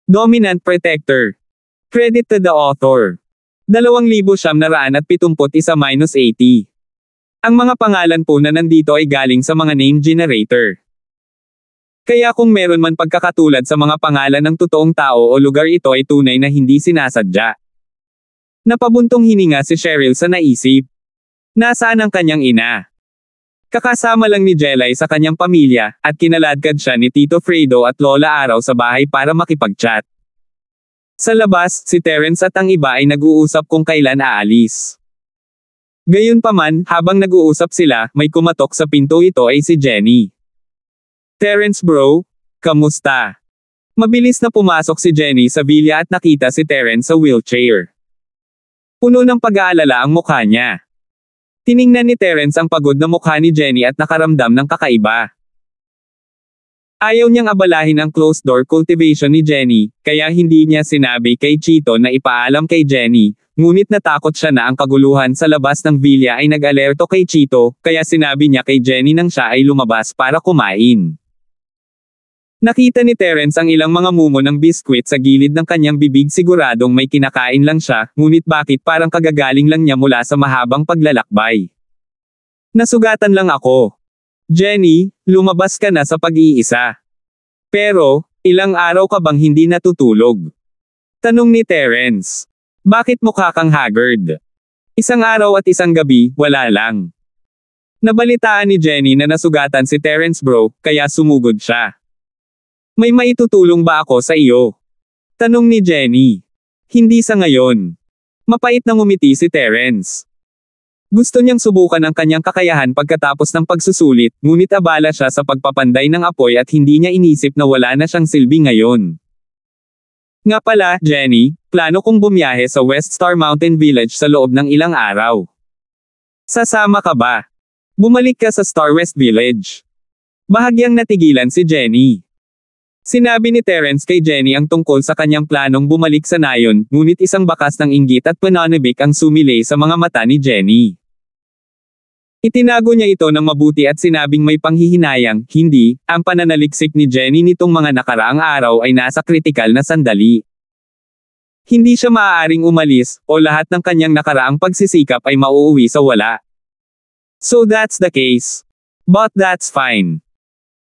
Dominant Protector. Credit to the author. 2,971-80. Ang mga pangalan po na nandito ay galing sa mga name generator. Kaya kung meron man pagkakatulad sa mga pangalan ng totoong tao o lugar, ito ay tunay na hindi sinasadya. Napabuntong hininga si Cheryl sa naisip. Nasaan ang kanyang ina? Kakasama lang ni Jelay sa kanyang pamilya, at kinaladkad siya ni Tito Fredo at Lola Araw sa bahay para makipag-chat. Sa labas, si Terence at ang iba ay nag-uusap kung kailan aalis. Gayunpaman, habang nag-uusap sila, may kumatok sa pinto, ito ay si Jenny. Terence bro, kamusta? Mabilis na pumasok si Jenny sa villa at nakita si Terence sa wheelchair. Puno ng pag-aalala ang mukha niya. Tiningnan ni Terence ang pagod na mukha ni Jenny at nakaramdam ng kakaiba. Ayaw niyang abalahin ang closed-door cultivation ni Jenny, kaya hindi niya sinabi kay Chito na ipaalam kay Jenny, ngunit natakot siya na ang kaguluhan sa labas ng villa ay nag-alerto kay Chito, kaya sinabi niya kay Jenny nang siya ay lumabas para kumain. Nakita ni Terence ang ilang mga mumo ng biskwit sa gilid ng kanyang bibig, siguradong may kinakain lang siya, ngunit bakit parang kagagaling lang niya mula sa mahabang paglalakbay. Nasugatan lang ako. Jenny, lumabas ka na sa pag-iisa. Pero, ilang araw ka bang hindi natutulog? Tanong ni Terence. Bakit mukha kang haggard? Isang araw at isang gabi, wala lang. Nabalitaan ni Jenny na nasugatan si Terence bro, kaya sumugod siya. May maitutulong ba ako sa iyo? Tanong ni Jenny. Hindi sa ngayon. Mapait na ngumiti si Terence. Gusto niyang subukan ang kanyang kakayahan pagkatapos ng pagsusulit, ngunit abala siya sa pagpapanday ng apoy at hindi niya inisip na wala na siyang silbi ngayon. Nga pala, Jenny, plano kong bumiyahe sa West Star Mountain Village sa loob ng ilang araw. Sasama ka ba? Bumalik ka sa Star West Village. Bahagyang natigilan si Jenny. Sinabi ni Terence kay Jenny ang tungkol sa kanyang planong bumalik sa nayon, ngunit isang bakas ng inggit at pananabik ang sumilay sa mga mata ni Jenny. Itinago niya ito ng mabuti at sinabing may panghihinayang, hindi, ang pananaliksik ni Jenny nitong mga nakaraang araw ay nasa kritikal na sandali. Hindi siya maaaring umalis, o lahat ng kanyang nakaraang pagsisikap ay mauuwi sa wala. So that's the case. But that's fine.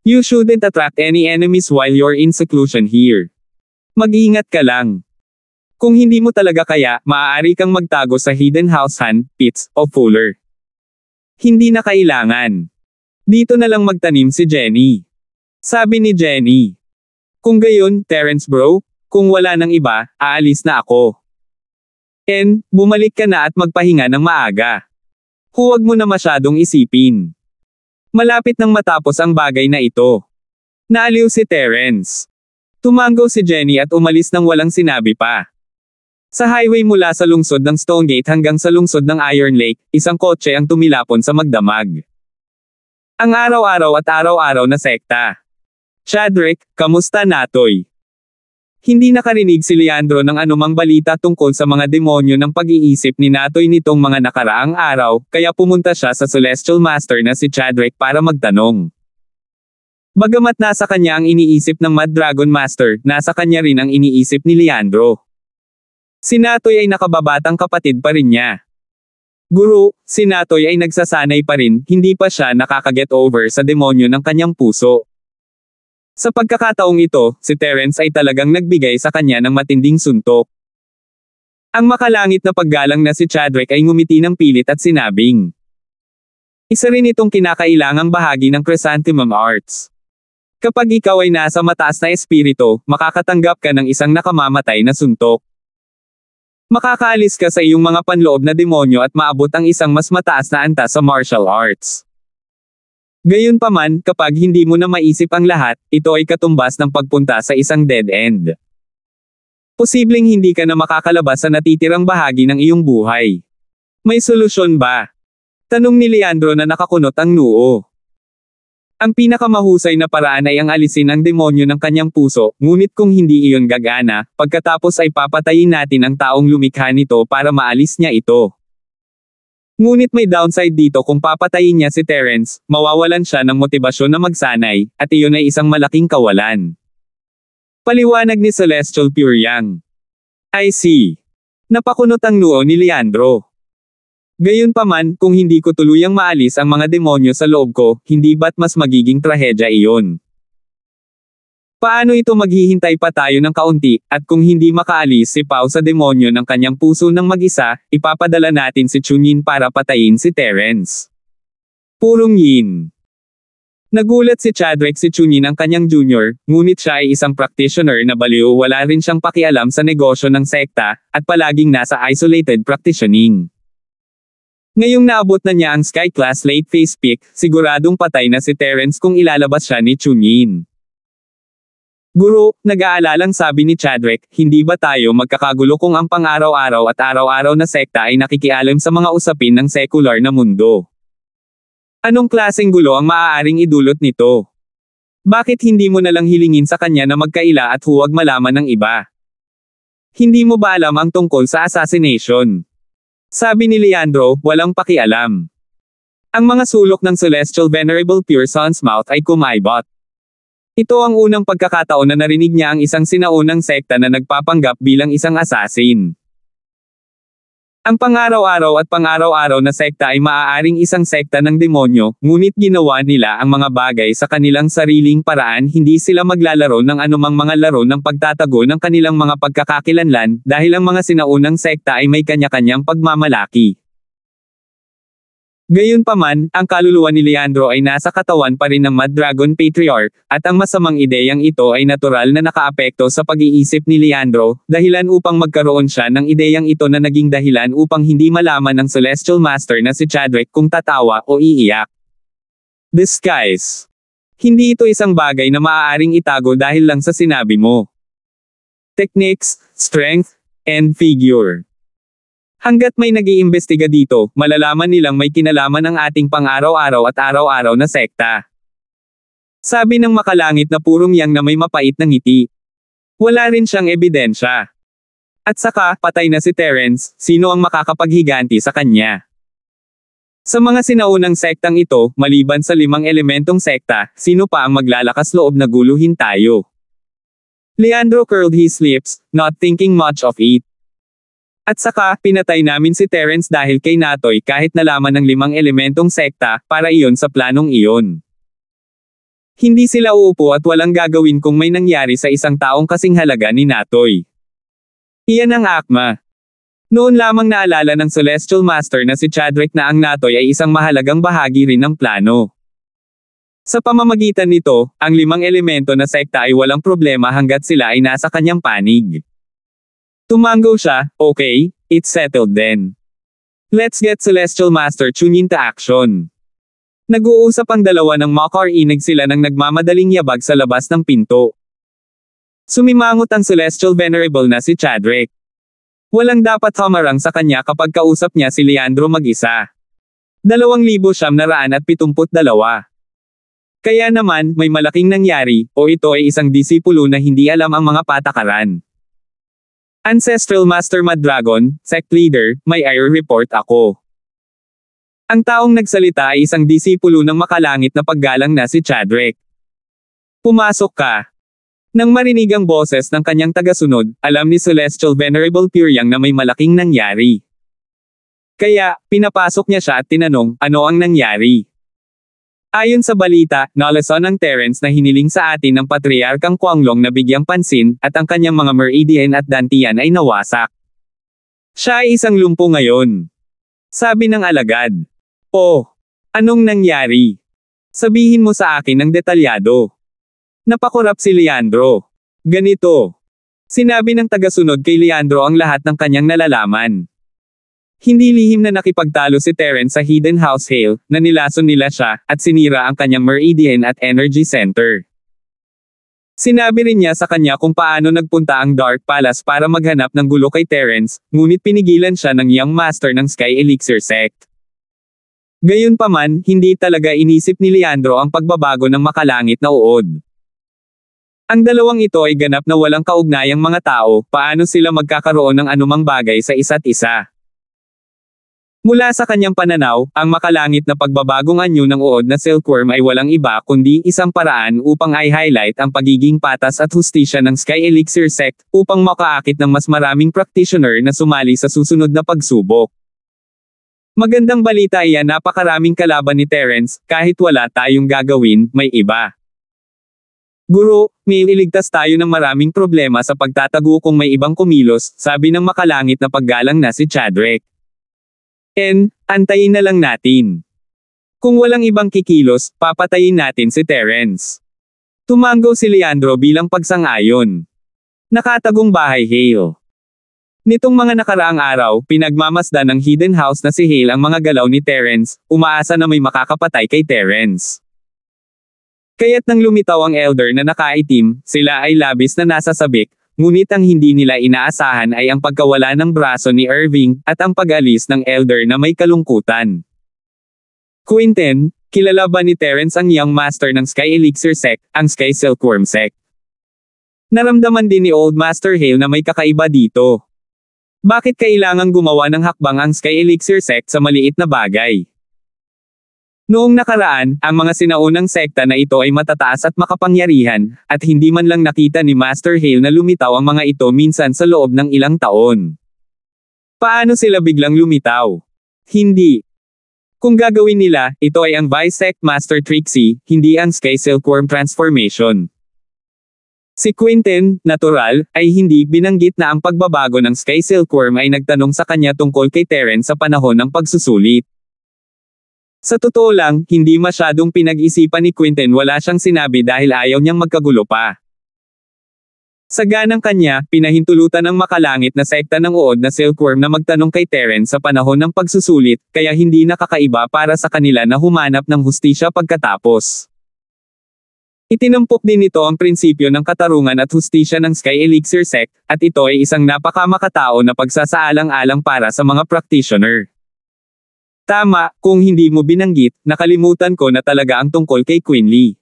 You shouldn't attract any enemies while you're in seclusion here. Mag-ingat ka lang. Kung hindi mo talaga kaya, maaari kang magtago sa hidden house Han, Pitts, o Fuller. Hindi na kailangan. Dito na lang magtanim si Jenny. Sabi ni Jenny. Kung gayon, Terence bro, kung wala nang iba, aalis na ako. And, bumalik ka na at magpahinga ng maaga. Huwag mo na masyadong isipin. Malapit nang matapos ang bagay na ito. Naaliw si Terence. Tumango si Jenny at umalis nang walang sinabi pa. Sa highway mula sa lungsod ng Stonegate hanggang sa lungsod ng Iron Lake, isang kotse ang tumilapon sa magdamag. Ang araw-araw at araw-araw na sekta. Chadrick, kamusta natoy? Hindi nakarinig si Leandro ng anumang balita tungkol sa mga demonyo ng pag-iisip ni Natoy nitong mga nakaraang araw, kaya pumunta siya sa Celestial Master na si Chadrick para magtanong. Bagamat nasa kanya ang iniisip ng Mad Dragon Master, nasa kanya rin ang iniisip ni Leandro. Si Natoy ay nakababatang kapatid pa rin niya. Guru, si Natoy ay nagsasanay pa rin, hindi pa siya nakakaget over sa demonyo ng kanyang puso. Sa pagkakataong ito, si Terence ay talagang nagbigay sa kanya ng matinding suntok. Ang makalangit na paggalang na si Chadrick ay ngumiti ng pilit at sinabing, isa rin itong kinakailangang bahagi ng Chrysanthemum Arts. Kapag ikaw ay nasa mataas na espiritu, makakatanggap ka ng isang nakamamatay na suntok. Makakaalis ka sa iyong mga panloob na demonyo at maabot ang isang mas mataas na antas sa martial arts. Gayunpaman, kapag hindi mo na maisip ang lahat, ito ay katumbas ng pagpunta sa isang dead end. Posibleng hindi ka na makakalabas sa natitirang bahagi ng iyong buhay. May solusyon ba? Tanong ni Leandro na nakakunot ang noo. Ang pinakamahusay na paraan ay ang alisin ang demonyo ng kanyang puso, ngunit kung hindi iyon gagana, pagkatapos ay papatayin natin ang taong lumikha nito para maalis niya ito. Ngunit may downside dito, kung papatayin niya si Terence, mawawalan siya ng motibasyon na magsanay, at iyon ay isang malaking kawalan. Paliwanag ni Celestial Pure Yang. I see. Napakunot ang noo ni Leandro. Gayunpaman, kung hindi ko tuluyang maalis ang mga demonyo sa loob ko, hindi ba't mas magiging trahedya iyon? Paano ito maghihintay pa tayo ng kaunti, at kung hindi makaalis si Pao sa demonyo ng kanyang puso ng mag-isa, ipapadala natin si Chunin para patayin si Terence. Purong yin. Nagulat si Chadwick si Chunin ang kanyang junior, ngunit siya ay isang practitioner na baliw, wala rin siyang pakialam sa negosyo ng sekta, at palaging nasa isolated practitioning. Ngayong naabot na niya ang Sky Class late phase peak, siguradong patay na si Terence kung ilalabas siya ni Chunin. Guro, nag-aalalang sabi ni Chadwick, hindi ba tayo magkakagulo kung ang pang-araw-araw at araw-araw na sekta ay nakikialam sa mga usapin ng sekular na mundo? Anong klaseng gulo ang maaaring idulot nito? Bakit hindi mo nalang hilingin sa kanya na magkaila at huwag malaman ng iba? Hindi mo ba alam ang tungkol sa assassination? Sabi ni Leandro, walang pakialam. Ang mga sulok ng Celestial Venerable Pure Sun's mouth ay kumaibot. Ito ang unang pagkakataon na narinig niya ang isang sinaunang sekta na nagpapanggap bilang isang assassin. Ang pang-araw-araw at pang-araw-araw na sekta ay maaaring isang sekta ng demonyo, ngunit ginawa nila ang mga bagay sa kanilang sariling paraan, hindi sila maglalaro ng anumang mga laro ng pagtatago ng kanilang mga pagkakakilanlan, dahil ang mga sinaunang sekta ay may kanya-kanyang pagmamalaki. Gayunpaman, ang kaluluwa ni Leandro ay nasa katawan pa rin ng Mad Dragon Patriarch, at ang masamang ideyang ito ay natural na nakaapekto sa pag-iisip ni Leandro, dahilan upang magkaroon siya ng ideyang ito na naging dahilan upang hindi malaman ng Celestial Master na si Chadwick kung tatawa o iiyak. Disguise. Hindi ito isang bagay na maaaring itago dahil lang sa sinabi mo. Techniques, strength, and figure. Hanggat may nag-iimbestiga dito, malalaman nilang may kinalaman ang ating pang-araw-araw at araw-araw na sekta. Sabi ng makalangit na purong yang na may mapait na ngiti. Wala rin siyang ebidensya. At saka, patay na si Terence, sino ang makakapaghiganti sa kanya? Sa mga sinaunang sektang ito, maliban sa 5 elementong sekta, sino pa ang maglalakas loob na guluhin tayo? Leandro curled his lips, not thinking much of it. At saka, pinatay namin si Terence dahil kay Natoy kahit nalaman ng 5 elementong sekta, para iyon sa planong iyon. Hindi sila uupo at walang gagawin kung may nangyari sa isang taong kasing halaga ni Natoy. Iyan ang akma. Noon lamang naalala ng Celestial Master na si Chadwick na ang Natoy ay isang mahalagang bahagi rin ng plano. Sa pamamagitan nito, ang 5 elemento na sekta ay walang problema hanggat sila ay nasa kanyang panig. Tumango siya, okay, it's settled then. Let's get Celestial Master Chunin to action. Nag-uusap ang dalawa ng Makar, inig sila ng nagmamadaling yabag sa labas ng pinto. Sumimangot ang Celestial Venerable na si Chadwick. Walang dapat hamarang sa kanya kapag kausap niya si Leandro mag-isa. 2,972. Kaya naman, may malaking nangyari, o ito ay isang disipulo na hindi alam ang mga patakaran. Ancestral Master Mad Dragon, Sect Leader, may air report ako. Ang taong nagsalita ay isang disipulo ng makalangit na paggalang na si Chadwick. Pumasok ka. Nang marinig ang boses ng kanyang tagasunod, alam ni Celestial Venerable Pure Yang na may malaking nangyari. Kaya, pinapasok niya siya at tinanong, ano ang nangyari? Ayon sa balita, nalason ang Terence na hiniling sa atin ng Patriarkang Kuanglong na bigyang pansin, at ang kanyang mga Meridian at Dantian ay nawasak. Siya ay isang lumpo ngayon. Sabi ng alagad. Oh, anong nangyari? Sabihin mo sa akin ng detalyado. Napakurap si Leandro. Ganito. Sinabi ng tagasunod kay Leandro ang lahat ng kanyang nalalaman. Hindi lihim na nakipagtalo si Terence sa Hidden House Hale, na nilason nila siya, at sinira ang kanyang Meridian at Energy Center. Sinabi rin niya sa kanya kung paano nagpunta ang Dark Palace para maghanap ng gulo kay Terence, ngunit pinigilan siya ng Young Master ng Sky Elixir Sect. Gayunpaman, hindi talaga inisip ni Leandro ang pagbabago ng makalangit na uod. Ang dalawang ito ay ganap na walang kaugnayang mga tao, paano sila magkakaroon ng anumang bagay sa isa't isa. Mula sa kanyang pananaw, ang makalangit na pagbabagong anyo ng uod na silkworm ay walang iba kundi isang paraan upang i-highlight ang pagiging patas at hustisya ng Sky Elixir Sect upang makaakit ng mas maraming practitioner na sumali sa susunod na pagsubok. Magandang balita iyan, napakaraming kalaban ni Terence, kahit wala tayong gagawin, may iba. Guro, may iligtas tayo ng maraming problema sa pagtatago kung may ibang kumilos, sabi ng makalangit na paggalang na si Chadrick. Antayin na lang natin. Kung walang ibang kikilos, papatayin natin si Terence. Tumango si Leandro bilang pagsang-ayon. Nakatagong bahay Hale. Nitong mga nakaraang araw, pinagmamasdan ng hidden house na si Hale ang mga galaw ni Terence, umaasa na may makakapatay kay Terence. Kaya't nang lumitaw ang elder na nakaitim, sila ay labis na nasasabik. Ngunit ang hindi nila inaasahan ay ang pagkawala ng braso ni Irving, at ang pag-alis ng elder na may kalungkutan. Quentin, kilala ba ni Terence ang young master ng Sky Elixir Sect, ang Sky Silkworm Sect? Naramdaman din ni Old Master Hale na may kakaiba dito. Bakit kailangang gumawa ng hakbang ang Sky Elixir Sect sa maliit na bagay? Noong nakaraan, ang mga sinaunang sekta na ito ay matataas at makapangyarihan, at hindi man lang nakita ni Master Hale na lumitaw ang mga ito minsan sa loob ng ilang taon. Paano sila biglang lumitaw? Hindi. Kung gagawin nila, ito ay ang Vice Sect Master Trixie, hindi ang Sky Silkworm Transformation. Si Quentin, natural, ay hindi binanggit na ang pagbabago ng Sky Silkworm ay nagtanong sa kanya tungkol kay Terence sa panahon ng pagsusulit. Sa totoo lang, hindi masyadong pinag-isipan ni Quentin, wala siyang sinabi dahil ayaw niyang magkagulo pa. Sa ganang kanya, pinahintulutan ng makalangit na sekta ng uod na silkworm na magtanong kay Terence sa panahon ng pagsusulit, kaya hindi nakakaiba para sa kanila na humanap ng hustisya pagkatapos. Itinampok din nito ang prinsipyo ng katarungan at hustisya ng Sky Elixir Sect, at ito ay isang napakamakatao na pagsasaalang-alang para sa mga practitioner. Tama, kung hindi mo binanggit, nakalimutan ko na talaga ang tungkol kay Quinley.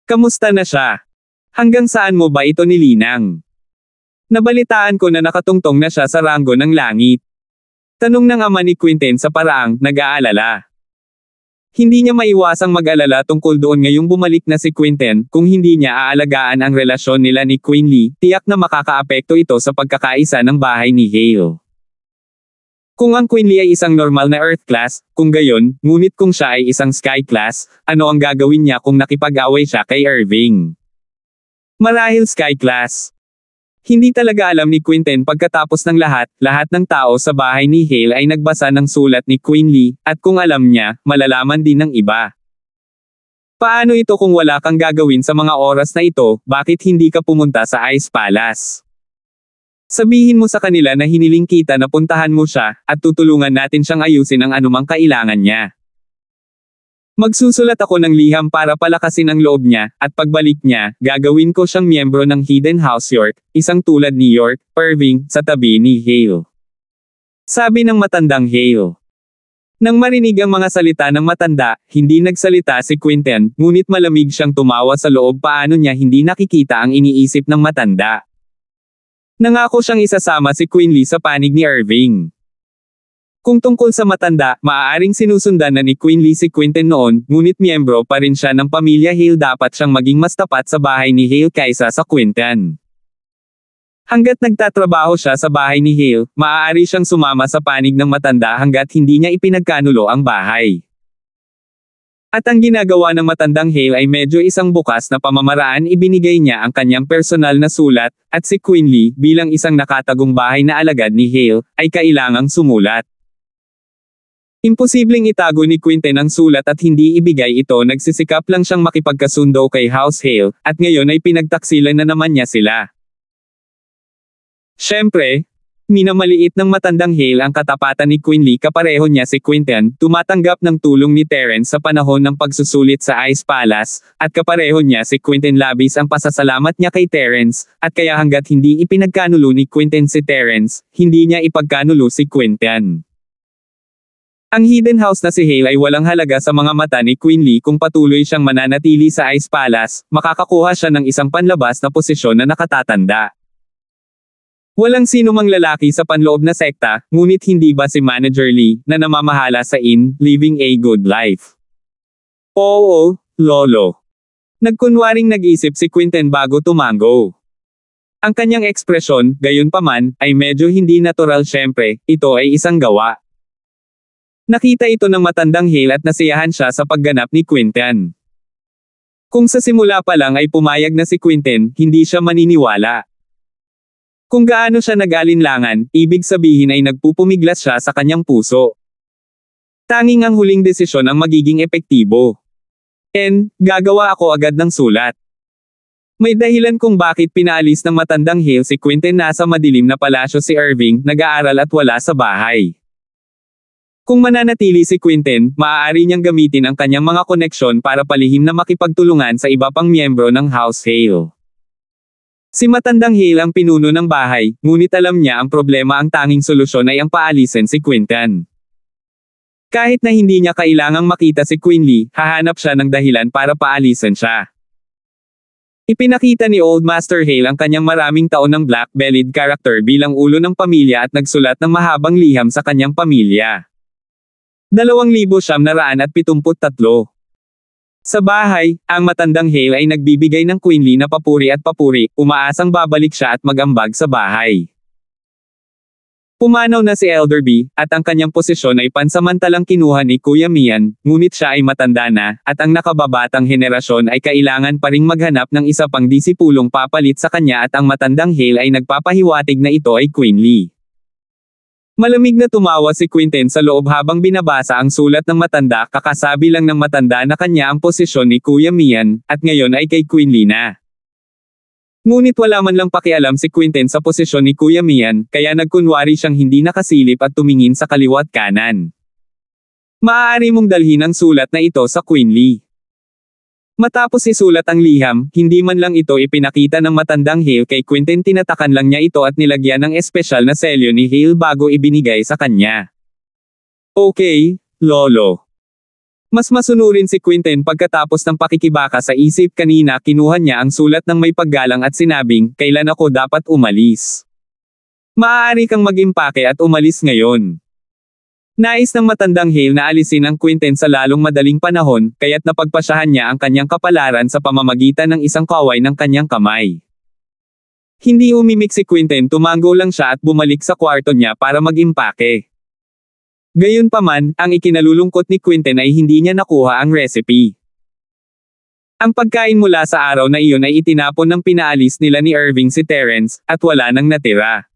Kamusta na siya? Hanggang saan mo ba ito nilinang? Nabalitaan ko na nakatungtong na siya sa ranggo ng langit. Tanong ng ama ni Quentin sa paraang nag-aalala. Hindi niya maiwasang mag-alala tungkol doon ngayong bumalik na si Quentin, kung hindi niya aalagaan ang relasyon nila ni Quinley, tiyak na makakaapekto ito sa pagkakaisa ng bahay ni Hale. Kung ang Quinley ay isang normal na Earth class, kung gayon, ngunit kung siya ay isang Sky class, ano ang gagawin niya kung nakipag-away siya kay Irving? Marahil Sky class. Hindi talaga alam ni Quentin pagkatapos ng lahat ng tao sa bahay ni Hale ay nagbasa ng sulat ni Quinley, at kung alam niya, malalaman din ng iba. Paano ito kung wala kang gagawin sa mga oras na ito, bakit hindi ka pumunta sa Ice Palace? Sabihin mo sa kanila na hiniling kita na puntahan mo siya, at tutulungan natin siyang ayusin ang anumang kailangan niya. Magsusulat ako ng liham para palakasin ang loob niya, at pagbalik niya, gagawin ko siyang miyembro ng Hidden House York, isang tulad ni York, Irving, sa tabi ni Hale. Sabi ng matandang Hale. Nang marinig ang mga salita ng matanda, hindi nagsalita si Quentin, ngunit malamig siyang tumawa sa loob. Paano niya hindi nakikita ang iniisip ng matanda? Nangako siyang isasama si Quinley sa panig ni Irving. Kung tungkol sa matanda, maaaring sinusundan na ni Quinley si Quentin noon, ngunit miyembro pa rin siya ng pamilya Hale. Dapat siyang maging mas tapat sa bahay ni Hale kaysa sa Quentin. Hanggat nagtatrabaho siya sa bahay ni Hale, maaari siyang sumama sa panig ng matanda hanggat hindi niya ipinagkanulo ang bahay. At ang ginagawa ng matandang Hale ay medyo isang bukas na pamamaraan. Ibinigay niya ang kanyang personal na sulat, at si Quinley, bilang isang nakatagong bahay na alagad ni Hale, ay kailangang sumulat. Imposibleng itago ni Quentin ang sulat at hindi ibigay ito. Nagsisikap lang siyang makipagkasundo kay House Hale, at ngayon ay pinagtaksilan na naman niya sila. Siyempre, minamaliit ng matandang Hale ang katapatan ni Quinley. Kapareho niya si Quentin, tumatanggap ng tulong ni Terence sa panahon ng pagsusulit sa Ice Palace, at kapareho niya si Quentin. Labis ang pasasalamat niya kay Terence, at kaya hanggat hindi ipinagkanulo ni Quentin si Terence, hindi niya ipagkanulo si Quentin. Ang hidden house na si Hale ay walang halaga sa mga mata ni Quinley. Kung patuloy siyang mananatili sa Ice Palace, makakakuha siya ng isang panlabas na posisyon na nakatatanda. Walang sinumang lalaki sa panloob na sekta, ngunit hindi ba si Manager Lee, na namamahala sa living a good life? Oo, lolo. Nagkunwaring nag-isip si Quinten bago tumango. Ang kanyang ekspresyon, gayunpaman, ay medyo hindi natural syempre, ito ay isang gawa. Nakita ito ng matandang Hale at nasiyahan siya sa pagganap ni Quinten. Kung sa simula pa lang ay pumayag na si Quinten, hindi siya maniniwala. Kung gaano siya nag-alinlangan, ibig sabihin ay nagpupumiglas siya sa kanyang puso. Tanging ang huling desisyon ang magiging epektibo. Gagawa ako agad ng sulat. May dahilan kung bakit pinaalis ng matandang Hale si Quinten. Nasa madilim na palasyo si Irving, nag-aaral at wala sa bahay. Kung mananatili si Quinten, maaari niyang gamitin ang kanyang mga koneksyon para palihim na makipagtulungan sa iba pang miyembro ng House Hale. Si matandang Hale ang pinuno ng bahay, ngunit alam niya ang problema, ang tanging solusyon ay ang paalisin si Quinten. Kahit na hindi niya kailangang makita si Queen Lee, hahanap siya ng dahilan para paalisin siya. Ipinakita ni Old Master Hale ang kanyang maraming taon ng black-bellied character bilang ulo ng pamilya at nagsulat ng mahabang liham sa kanyang pamilya. 2,973. Sa bahay, ang matandang Hale ay nagbibigay ng Queen Lee na papuri at papuri, umaasang babalik siya at mag-ambag sa bahay. Pumanaw na si Elder B, at ang kanyang posisyon ay pansamantalang kinuha ni Kuya Mian, ngunit siya ay matanda na, at ang nakababatang henerasyon ay kailangan pa ring maghanap ng isa pang disipulong papalit sa kanya at ang matandang Hale ay nagpapahiwatig na ito ay Queen Lee. Malamig na tumawa si Quinten sa loob habang binabasa ang sulat ng matanda. Kakasabi lang ng matanda na kanya ang posisyon ni Kuya Mian, at ngayon ay kay Queen Lee na. Ngunit wala man lang pakialam si Quinten sa posisyon ni Kuya Mian, kaya nagkunwari siyang hindi nakasilip at tumingin sa kaliwa't kanan. Maaari mong dalhin ang sulat na ito sa Queen Lee. Matapos isulat ang liham, hindi man lang ito ipinakita ng matandang Hale kay Quinten. Tinatakan lang niya ito at nilagyan ng espesyal na selyo ni Hale bago ibinigay sa kanya. Okay, lolo. Mas masunurin si Quinten pagkatapos ng pakikibaka sa isip kanina. Kinuha niya ang sulat ng may paggalang at sinabing, kailan ako dapat umalis? Maaari kang mag-impake at umalis ngayon. Nais ng matandang Hale na alisin ang Quinten sa lalong madaling panahon, kaya't napagpasyahan niya ang kanyang kapalaran sa pamamagitan ng isang kaway ng kanyang kamay. Hindi umimik si Quinten, tumango lang siya at bumalik sa kwarto niya para mag-impake. Gayunpaman, ang ikinalulungkot ni Quinten ay hindi niya nakuha ang recipe. Ang pagkain mula sa araw na iyon ay itinapon ng pinaalis nila ni Irving si Terence, at wala nang natira.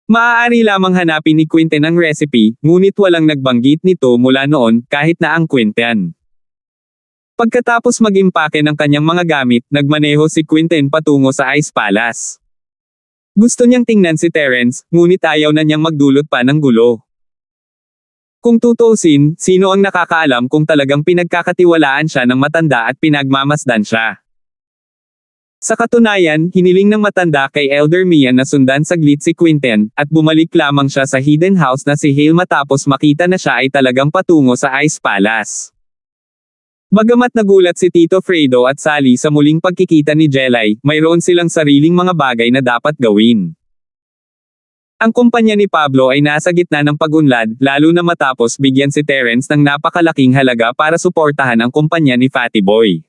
Maaari lamang hanapin ni Quinten ang recipe, ngunit walang nagbanggit nito mula noon, kahit na ang Quinten. Pagkatapos mag-impake ng kanyang mga gamit, nagmaneho si Quinten patungo sa Ice Palace. Gusto niyang tingnan si Terence, ngunit ayaw na niyang magdulot pa ng gulo. Kung tutuusin, sino ang nakakaalam kung talagang pinagkakatiwalaan siya ng matanda at pinagmamasdan siya? Sa katunayan, hiniling ng matanda kay Elder Mian na sundan saglit si Quinten, at bumalik lamang siya sa hidden house na si Hale matapos makita na siya ay talagang patungo sa Ice Palace. Bagamat nagulat si Tito Fredo at Sally sa muling pagkikita ni Jelay, mayroon silang sariling mga bagay na dapat gawin. Ang kumpanya ni Pablo ay nasa gitna ng pag-unlad, lalo na matapos bigyan si Terence ng napakalaking halaga para suportahan ang kumpanya ni Fatty Boy.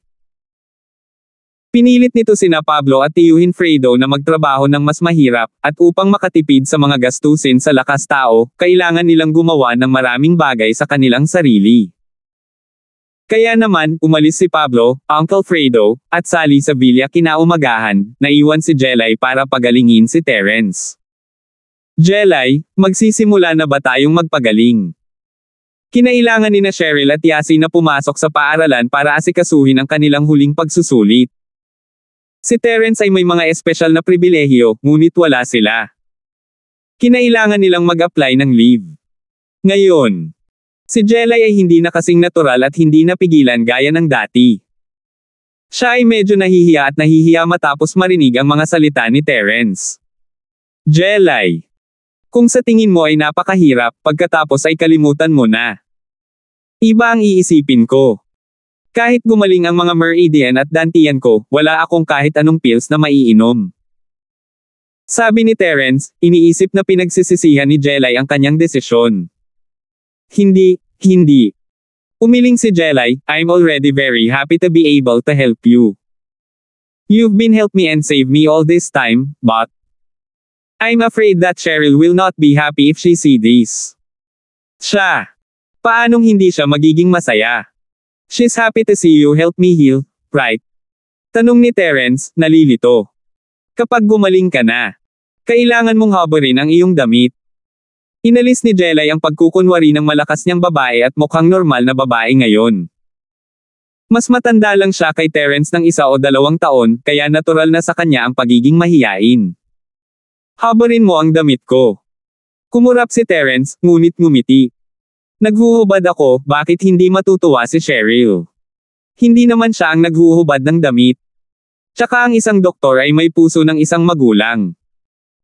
Pinilit nito sina Pablo at tiyuhin Fredo na magtrabaho ng mas mahirap, at upang makatipid sa mga gastusin sa lakas tao, kailangan nilang gumawa ng maraming bagay sa kanilang sarili. Kaya naman, umalis si Pablo, Uncle Fredo, at Sally sa Villa kinaumagahan, naiwan si Jelay para pagalingin si Terence. Jelay, magsisimula na ba tayong magpagaling? Kinailangan ni na Cheryl at Yasi na pumasok sa paaralan para asikasuhin ang kanilang huling pagsusulit. Si Terence ay may mga espesyal na pribilehiyo, ngunit wala sila. Kinailangan nilang mag-apply ng leave. Ngayon, si Jelay ay hindi na kasing natural at hindi napigilan gaya ng dati. Siya ay medyo nahihiya at nahihiya matapos marinig ang mga salita ni Terence. Jelay, kung sa tingin mo ay napakahirap, pagkatapos ay kalimutan mo na. Iba ang iisipin ko. Kahit gumaling ang mga Meridian at Dantian ko, wala akong kahit anong pills na maiinom. Sabi ni Terence, iniisip na pinagsisisihan ni Jelay ang kanyang desisyon. Hindi. Umiling si Jelay, I'm already very happy to be able to help you. You've been help me and save me all this time, but I'm afraid that Cheryl will not be happy if she see this. Siya. Paanong hindi siya magiging masaya? She's happy to see you help me heal, right? Tanong ni Terence, nalilito. Kapag gumaling ka na, kailangan mong habarin ang iyong damit. Inalis ni Jelay ang pagkukunwari ng malakas niyang babae at mukhang normal na babae ngayon. Mas matanda lang siya kay Terence ng 1 o 2 taon, kaya natural na sa kanya ang pagiging mahiyain. Habarin mo ang damit ko. Kumurap si Terence, ngunit ngumiti. Naghuhubad ako, bakit hindi matutuwa si Cheryl? Hindi naman siya ang naghuhubad ng damit. Tsaka ang isang doktor ay may puso ng isang magulang.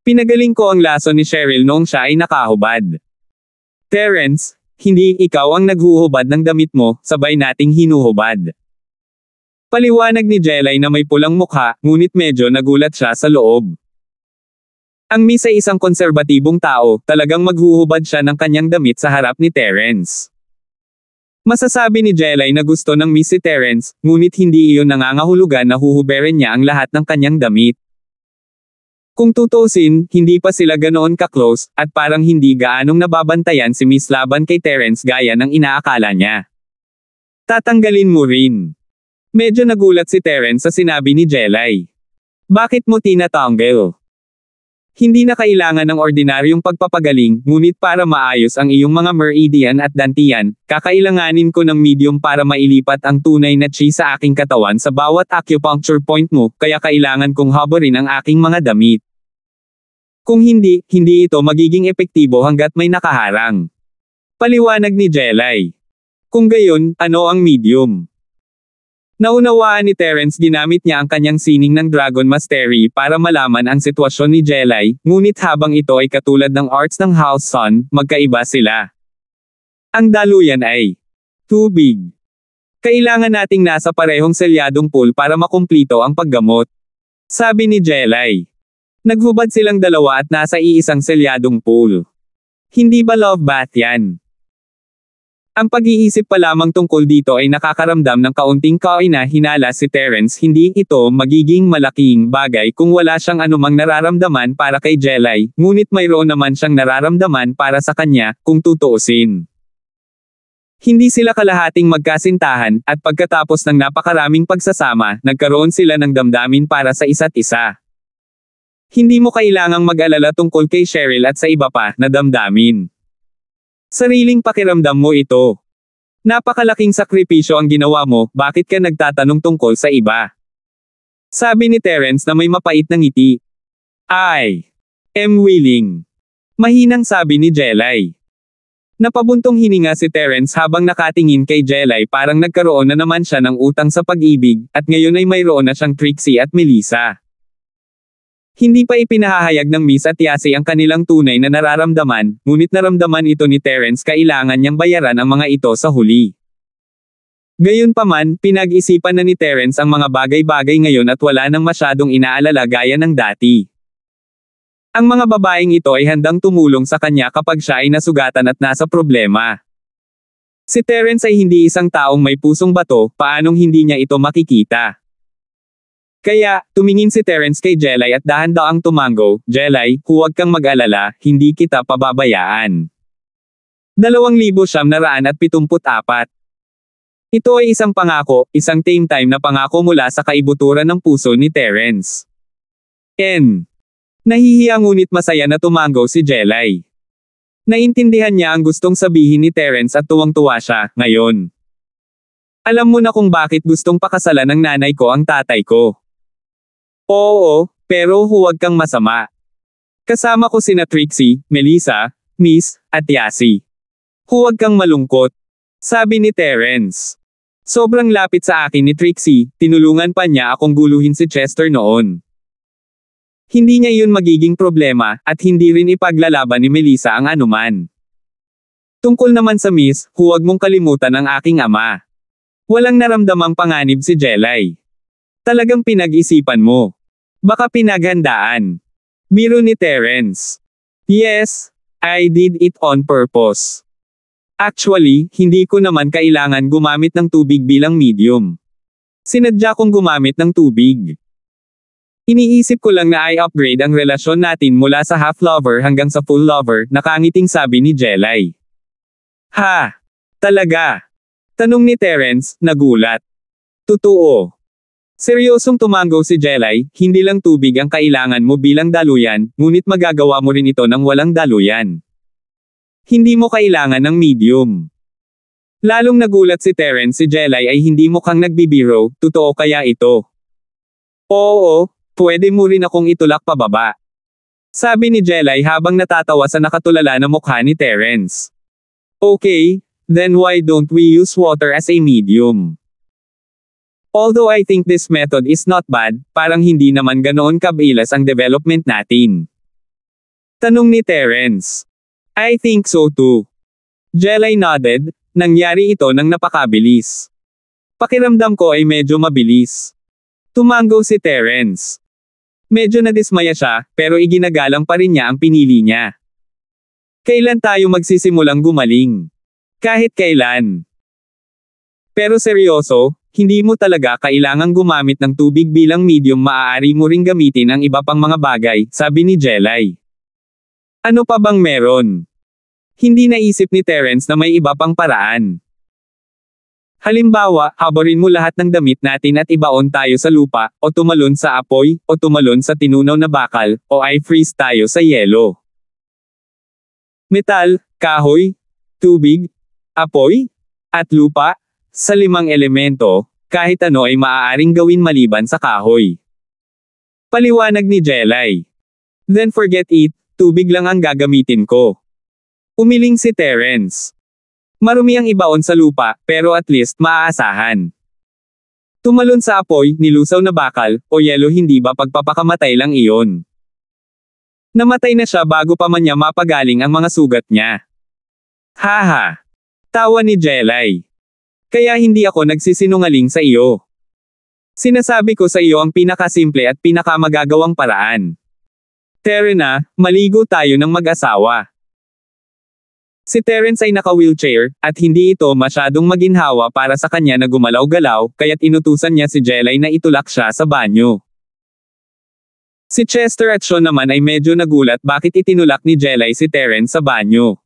Pinagaling ko ang laso ni Cheryl noong siya ay nakahubad. Terence, hindi ikaw ang naghuhubad ng damit mo, sabay nating hinuhubad. Paliwanag ni Jelay na may pulang mukha, ngunit medyo nagulat siya sa loob. Ang Miss ay isang konserbatibong tao, talagang maghuhubad siya ng kanyang damit sa harap ni Terence. Masasabi ni Jelay na gusto ng Miss si Terence, ngunit hindi iyon nangangahulugan na huhuberin niya ang lahat ng kanyang damit. Kung tutusin, hindi pa sila ganoon ka-close, at parang hindi gaanong nababantayan si Miss laban kay Terence gaya ng inaakala niya. Tatanggalin mo rin. Medyo nagulat si Terence sa sinabi ni Jelay. Bakit mo tinatanggal? Hindi na kailangan ng ordinaryong pagpapagaling, ngunit para maayos ang iyong mga meridian at dantian, kakailanganin ko ng medium para mailipat ang tunay na chi sa aking katawan sa bawat acupuncture point mo, kaya kailangan kong habarin ang aking mga damit. Kung hindi ito magiging epektibo hanggat may nakaharang. Paliwanag ni Jelay. Kung gayon, ano ang medium? Naunawaan ni Terence ginamit niya ang kanyang sining ng Dragon Mastery para malaman ang sitwasyon ni Jelay, ngunit habang ito ay katulad ng arts ng House Sun, magkaiba sila. Ang daluyan ay tubig. Kailangan nating nasa parehong selyadong pool para makumplito ang paggamot. Sabi ni Jelay. Naghubad silang dalawa at nasa iisang selyadong pool. Hindi ba love bath yan? Ang pag-iisip pa lamang tungkol dito ay nakakaramdam ng kaunting kahinala si Terence. Hindi ito magiging malaking bagay kung wala siyang anumang nararamdaman para kay Jelay, ngunit mayroon naman siyang nararamdaman para sa kanya, kung tutuusin. Hindi sila kalahating magkasintahan, at pagkatapos ng napakaraming pagsasama, nagkaroon sila ng damdamin para sa isa't isa. Hindi mo kailangang mag-alala tungkol kay Cheryl at sa iba pa na damdamin. Sariling pakiramdam mo ito. Napakalaking sakripisyo ang ginawa mo, bakit ka nagtatanong tungkol sa iba? Sabi ni Terence na may mapait na ngiti. I am willing. Mahinang sabi ni Jelay. Napabuntong hininga si Terence habang nakatingin kay Jelay, parang nagkaroon na naman siya ng utang sa pag-ibig, at ngayon ay mayroon na siyang Trixie at Melissa. Hindi pa ipinahahayag ng Miss at Yasi ang kanilang tunay na nararamdaman, ngunit naramdaman ito ni Terence kailangan niyang bayaran ang mga ito sa huli. Gayunpaman, pinag-isipan na ni Terence ang mga bagay-bagay ngayon at wala nang masyadong inaalala gaya ng dati. Ang mga babaeng ito ay handang tumulong sa kanya kapag siya ay nasugatan at nasa problema. Si Terence ay hindi isang taong may pusong bato, paanong hindi niya ito makikita? Kaya, tumingin si Terence kay Jelay at dahan-daang tumango, Jelay, huwag kang mag-alala, hindi kita pababayaan. 2,974. Ito ay isang pangako, isang same time na pangako mula sa kaibuturan ng puso ni Terence. Nahihiya ngunit masaya na tumango si Jelay. Naintindihan niya ang gustong sabihin ni Terence at tuwang-tuwa siya, ngayon. Alam mo na kung bakit gustong pakasalan ng nanay ko ang tatay ko. Oo, pero huwag kang masama. Kasama ko sina Trixie, Melissa, Miss, at Yasi. Huwag kang malungkot. Sabi ni Terence. Sobrang lapit sa akin ni Trixie, tinulungan pa niya akong guluhin si Chester noon. Hindi niya iyon magiging problema, at hindi rin ipaglalaban ni Melissa ang anuman. Tungkol naman sa Miss, huwag mong kalimutan ang aking ama. Walang naramdamang panganib si Jelay. Talagang pinag-isipan mo. Baka pinaghandaan. Biro ni Terence. Yes, I did it on purpose. Actually, hindi ko naman kailangan gumamit ng tubig bilang medium. Sinadya kong gumamit ng tubig. Iniisip ko lang na i-upgrade ang relasyon natin mula sa half-lover hanggang sa full-lover, nakangiting sabi ni Jelay. Ha? Talaga? Tanong ni Terence, nagulat. Totoo. Seryosong tumango si Jelay, hindi lang tubig ang kailangan mo bilang daluyan, ngunit magagawa mo rin ito ng walang daluyan. Hindi mo kailangan ng medium. Lalong nagulat si Terence, si Jelay ay hindi mukhang nagbibiro, totoo kaya ito? Oo, pwede mo rin akong itulak pababa. Sabi ni Jelay habang natatawa sa nakatulala na mukha ni Terence. Okay, then why don't we use water as a medium? Although I think this method is not bad, parang hindi naman ganoon kabilis ang development natin. Tanong ni Terence. I think so too. Jelay nodded, nangyari ito ng napakabilis. Pakiramdam ko ay medyo mabilis. Tumango si Terence. Medyo nadismaya siya, pero iginagalang pa rin niya ang pinili niya. Kailan tayo magsisimulang gumaling? Kahit kailan. Pero seryoso, hindi mo talaga kailangang gumamit ng tubig bilang medium, maaari mo ring gamitin ang iba pang mga bagay, sabi ni Jelay. Ano pa bang meron? Hindi naisip ni Terence na may iba pang paraan. Halimbawa, haborin mo lahat ng damit natin at ibaon tayo sa lupa, o tumalon sa apoy, o tumalon sa tinunaw na bakal, o i-freeze tayo sa yelo. Metal, kahoy, tubig, apoy, at lupa. Sa 5 elemento, kahit ano ay maaaring gawin maliban sa kahoy. Paliwanag ni Jelay. Then forget it, tubig lang ang gagamitin ko. Umiling si Terence. Marumi ang ibaon sa lupa, pero at least maaasahan. Tumalon sa apoy, nilusaw na bakal, o yelo, hindi ba pagpapakamatay lang iyon? Namatay na siya bago pa man niya mapagaling ang mga sugat niya. Haha. Tawa ni Jelay. Kaya hindi ako nagsisinungaling sa iyo. Sinasabi ko sa iyo ang pinakasimple at pinakamagagawang paraan. Terena, maligo tayo ng mag-asawa. Si Terence ay naka-wheelchair, at hindi ito masyadong maginhawa para sa kanya na gumalaw-galaw, kaya't inutusan niya si Jelay na itulak siya sa banyo. Si Chester at Sean naman ay medyo nagulat bakit itinulak ni Jelay si Terence sa banyo.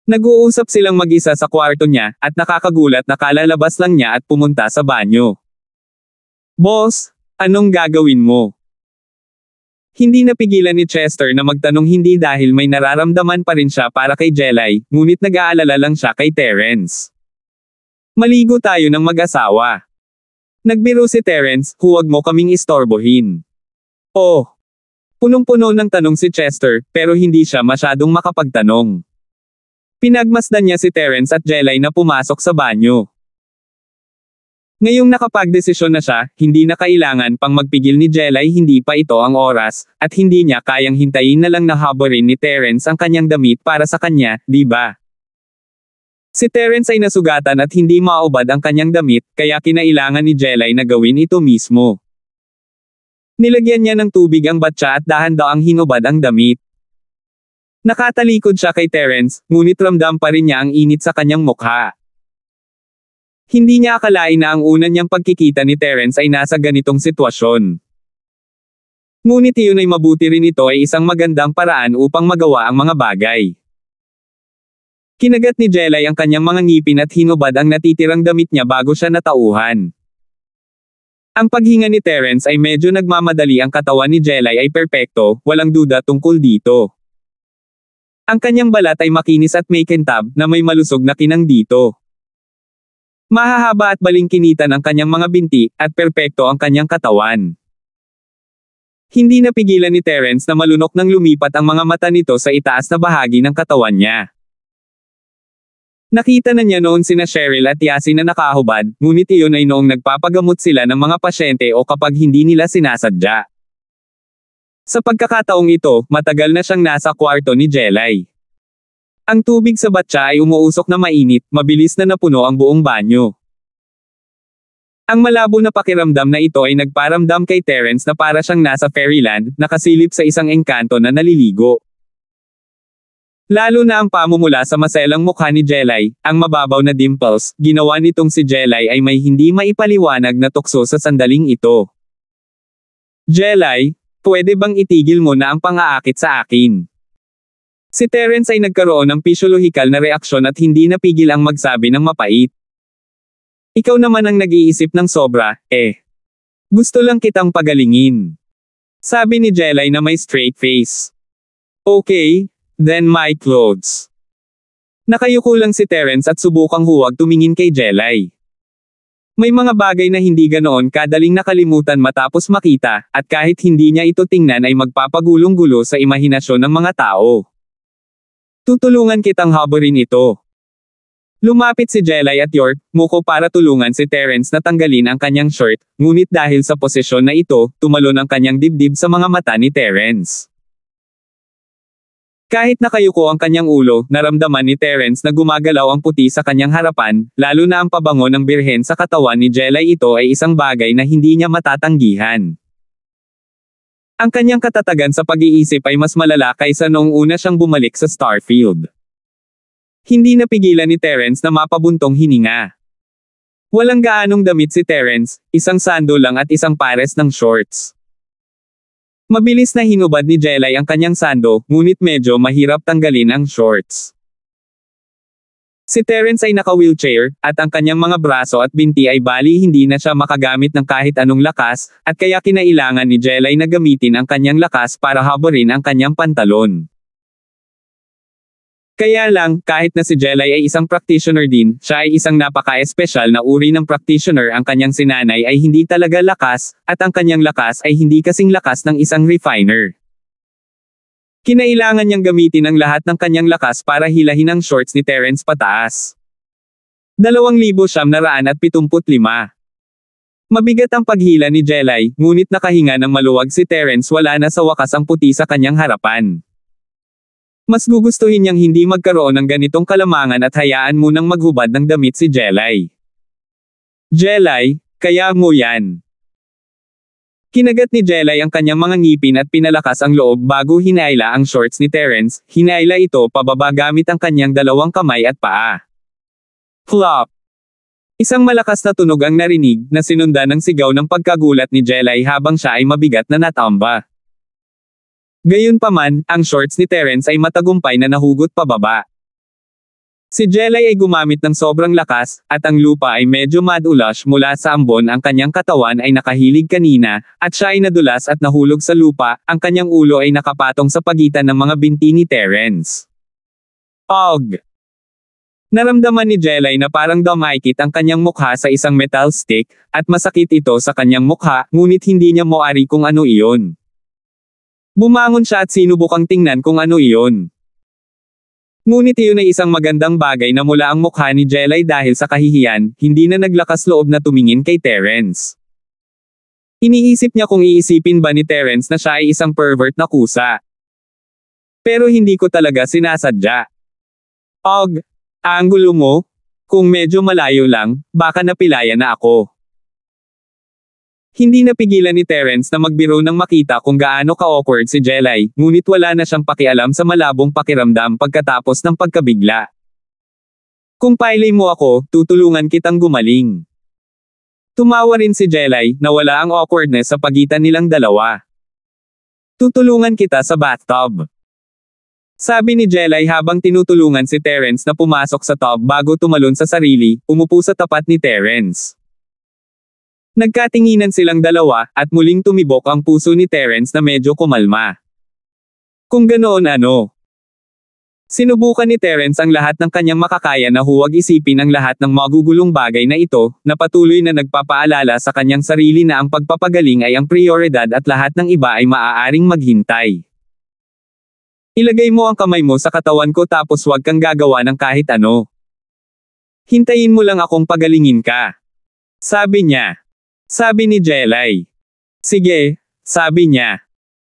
Nag-uusap silang mag-isa sa kwarto niya, at nakakagulat na kalalabas lang niya at pumunta sa banyo. Boss, anong gagawin mo? Hindi napigilan ni Chester na magtanong, hindi dahil may nararamdaman pa rin siya para kay Jelay, ngunit nag-aalala lang siya kay Terence. Maligo tayo ng mag-asawa. Nagbiro si Terence, huwag mo kaming istorbohin. Oh. Punong-puno ng tanong si Chester, pero hindi siya masyadong makapagtanong. Pinagmasdan niya si Terence at Jelay na pumasok sa banyo. Ngayong nakapagdesisyon na siya, hindi na kailangan pang magpigil ni Jelay, hindi pa ito ang oras, at hindi niya kayang hintayin na lang na haborin ni Terence ang kanyang damit para sa kanya, di ba? Si Terence ay nasugatan at hindi maubad ang kanyang damit, kaya kinailangan ni Jelay na gawin ito mismo. Nilagyan niya ng tubig ang batsa at dahan-daang hinubad ang damit. Nakatalikod siya kay Terence, ngunit ramdam pa rin niya ang init sa kanyang mukha. Hindi niya akalain na ang una niyang pagkikita ni Terence ay nasa ganitong sitwasyon. Ngunit iyon ay mabuti rin, ito ay isang magandang paraan upang magawa ang mga bagay. Kinagat ni Jelay ang kanyang mga ngipin at hinubad ang natitirang damit niya bago siya natauhan. Ang paghinga ni Terence ay medyo nagmamadali, ang katawan ni Jelay ay perpekto, walang duda tungkol dito. Ang kanyang balat ay makinis at may kintab, na may malusog na kinang dito. Mahahaba at balingkinitan ang kanyang mga binti, at perpekto ang kanyang katawan. Hindi napigilan ni Terence na malunok nang lumipat ang mga mata nito sa itaas na bahagi ng katawan niya. Nakita na niya noon sina Cheryl at Yasi na nakahubad, ngunit iyon ay noong nagpapagamot sila ng mga pasyente o kapag hindi nila sinasadya. Sa pagkakataong ito, matagal na siyang nasa kwarto ni Jelay. Ang tubig sa batsa ay umuusok na mainit, mabilis na napuno ang buong banyo. Ang malabo na pakiramdam na ito ay nagparamdam kay Terence na para siyang nasa fairyland, nakasilip sa isang engkanto na naliligo. Lalo na ang pamumula sa maselang mukha ni Jelay, ang mababaw na dimples, ginawa nitong si Jelay ay may hindi maipaliwanag na tukso sa sandaling ito. Jelay, pwede bang itigil mo na ang pang-aakit sa akin? Si Terence ay nagkaroon ng physiological na reaksyon at hindi napigil ang magsabi ng mapait. Ikaw naman ang nag-iisip ng sobra, eh. Gusto lang kitang pagalingin. Sabi ni Jelay na may straight face. Okay. Then my clothes. Nakayuko lang si Terence at subukang huwag tumingin kay Jelay. May mga bagay na hindi ganoon kadaling nakalimutan matapos makita, at kahit hindi niya ito tingnan ay magpapagulong-gulo sa imahinasyon ng mga tao. Tutulungan kitang haburin ito. Lumapit si Jelay at York, muko para tulungan si Terence na tanggalin ang kanyang shirt, ngunit dahil sa posisyon na ito, tumalon ang kanyang dibdib sa mga mata ni Terence. Kahit nakayuko ang kanyang ulo, naramdaman ni Terence na gumagalaw ang puti sa kanyang harapan, lalo na ang pabango ng birhen sa katawan ni Jelay. Ito ay isang bagay na hindi niya matatanggihan. Ang kanyang katatagan sa pag-iisip ay mas malala kaysa noong una siyang bumalik sa Starfield. Hindi napigilan ni Terence na mapabuntong hininga. Walang gaanong damit si Terence, isang sando lang at isang pares ng shorts. Mabilis na hinubad ni Jelay ang kanyang sando, ngunit medyo mahirap tanggalin ang shorts. Si Terence ay naka-wheelchair, at ang kanyang mga braso at binti ay bali hindi na siya makagamit ng kahit anong lakas, at kaya kinailangan ni Jelay na gamitin ang kanyang lakas para haburin ang kanyang pantalon. Kaya lang, kahit na si Jelay ay isang practitioner din, siya ay isang napaka-espesyal na uri ng practitioner. Ang kanyang sinanay ay hindi talaga lakas, at ang kanyang lakas ay hindi kasing lakas ng isang refiner. Kinailangan niyang gamitin ang lahat ng kanyang lakas para hilahin ang shorts ni Terence pataas. 2,975. Mabigat ang paghila ni Jelay, ngunit nakahinga ng maluwag si Terence. Wala na sa wakas ang puti sa kanyang harapan. Mas gugustuhin niyang hindi magkaroon ng ganitong kalamangan at hayaan munang maghubad ng damit si Jelay. Jelay, kaya mo yan. Kinagat ni Jelay ang kanyang mga ngipin at pinalakas ang loob bago hinaila ang shorts ni Terence. Hinaila ito pababa gamit ang kanyang dalawang kamay at paa. Flop! Isang malakas na tunog ang narinig, na sinundan ng sigaw ng pagkagulat ni Jelay habang siya ay mabigat na natamba. Gayunpaman, ang shorts ni Terence ay matagumpay na nahugot pababa. Si Jelay ay gumamit ng sobrang lakas, at ang lupa ay medyo madulas mula sa ambon. Ang kanyang katawan ay nakahilig kanina, at siya ay nadulas at nahulog sa lupa. Ang kanyang ulo ay nakapatong sa pagitan ng mga binti ni Terence. Og! Naramdaman ni Jelay na parang dumaikit ang kanyang mukha sa isang metal stick, at masakit ito sa kanyang mukha, ngunit hindi niya moari kung ano iyon. Bumangon siya at sinubukang tingnan kung ano iyon. Ngunit iyon ay isang magandang bagay na mula ang mukha ni Jelay. Dahil sa kahihiyan, hindi na naglakas loob na tumingin kay Terence. Iniisip niya kung iisipin ba ni Terence na siya ay isang pervert na kusa. Pero hindi ko talaga sinasadya. Og, anggulo mo? Kung medyo malayo lang, baka napilayan na ako. Hindi napigilan ni Terence na magbiro nang makita kung gaano ka-awkward si Jelay, ngunit wala na siyang pakialam sa malabong pakiramdam pagkatapos ng pagkabigla. Kung pailay mo ako, tutulungan kitang gumaling. Tumawa rin si Jelay, na wala ang awkwardness sa pagitan nilang dalawa. Tutulungan kita sa bathtub. Sabi ni Jelay habang tinutulungan si Terence na pumasok sa tub bago tumalon sa sarili, umupo sa tapat ni Terence. Nagkatinginan silang dalawa, at muling tumibok ang puso ni Terence na medyo kumalma. Kung ganoon ano? Sinubukan ni Terence ang lahat ng kanyang makakaya na huwag isipin ang lahat ng magugulong bagay na ito, na patuloy na nagpapaalala sa kanyang sarili na ang pagpapagaling ay ang prioridad at lahat ng iba ay maaaring maghintay. Ilagay mo ang kamay mo sa katawan ko tapos huwag kang gagawa ng kahit ano. Hintayin mo lang akong pagalingin ka. Sabi niya. Sabi ni Jelay. Sige, sabi niya.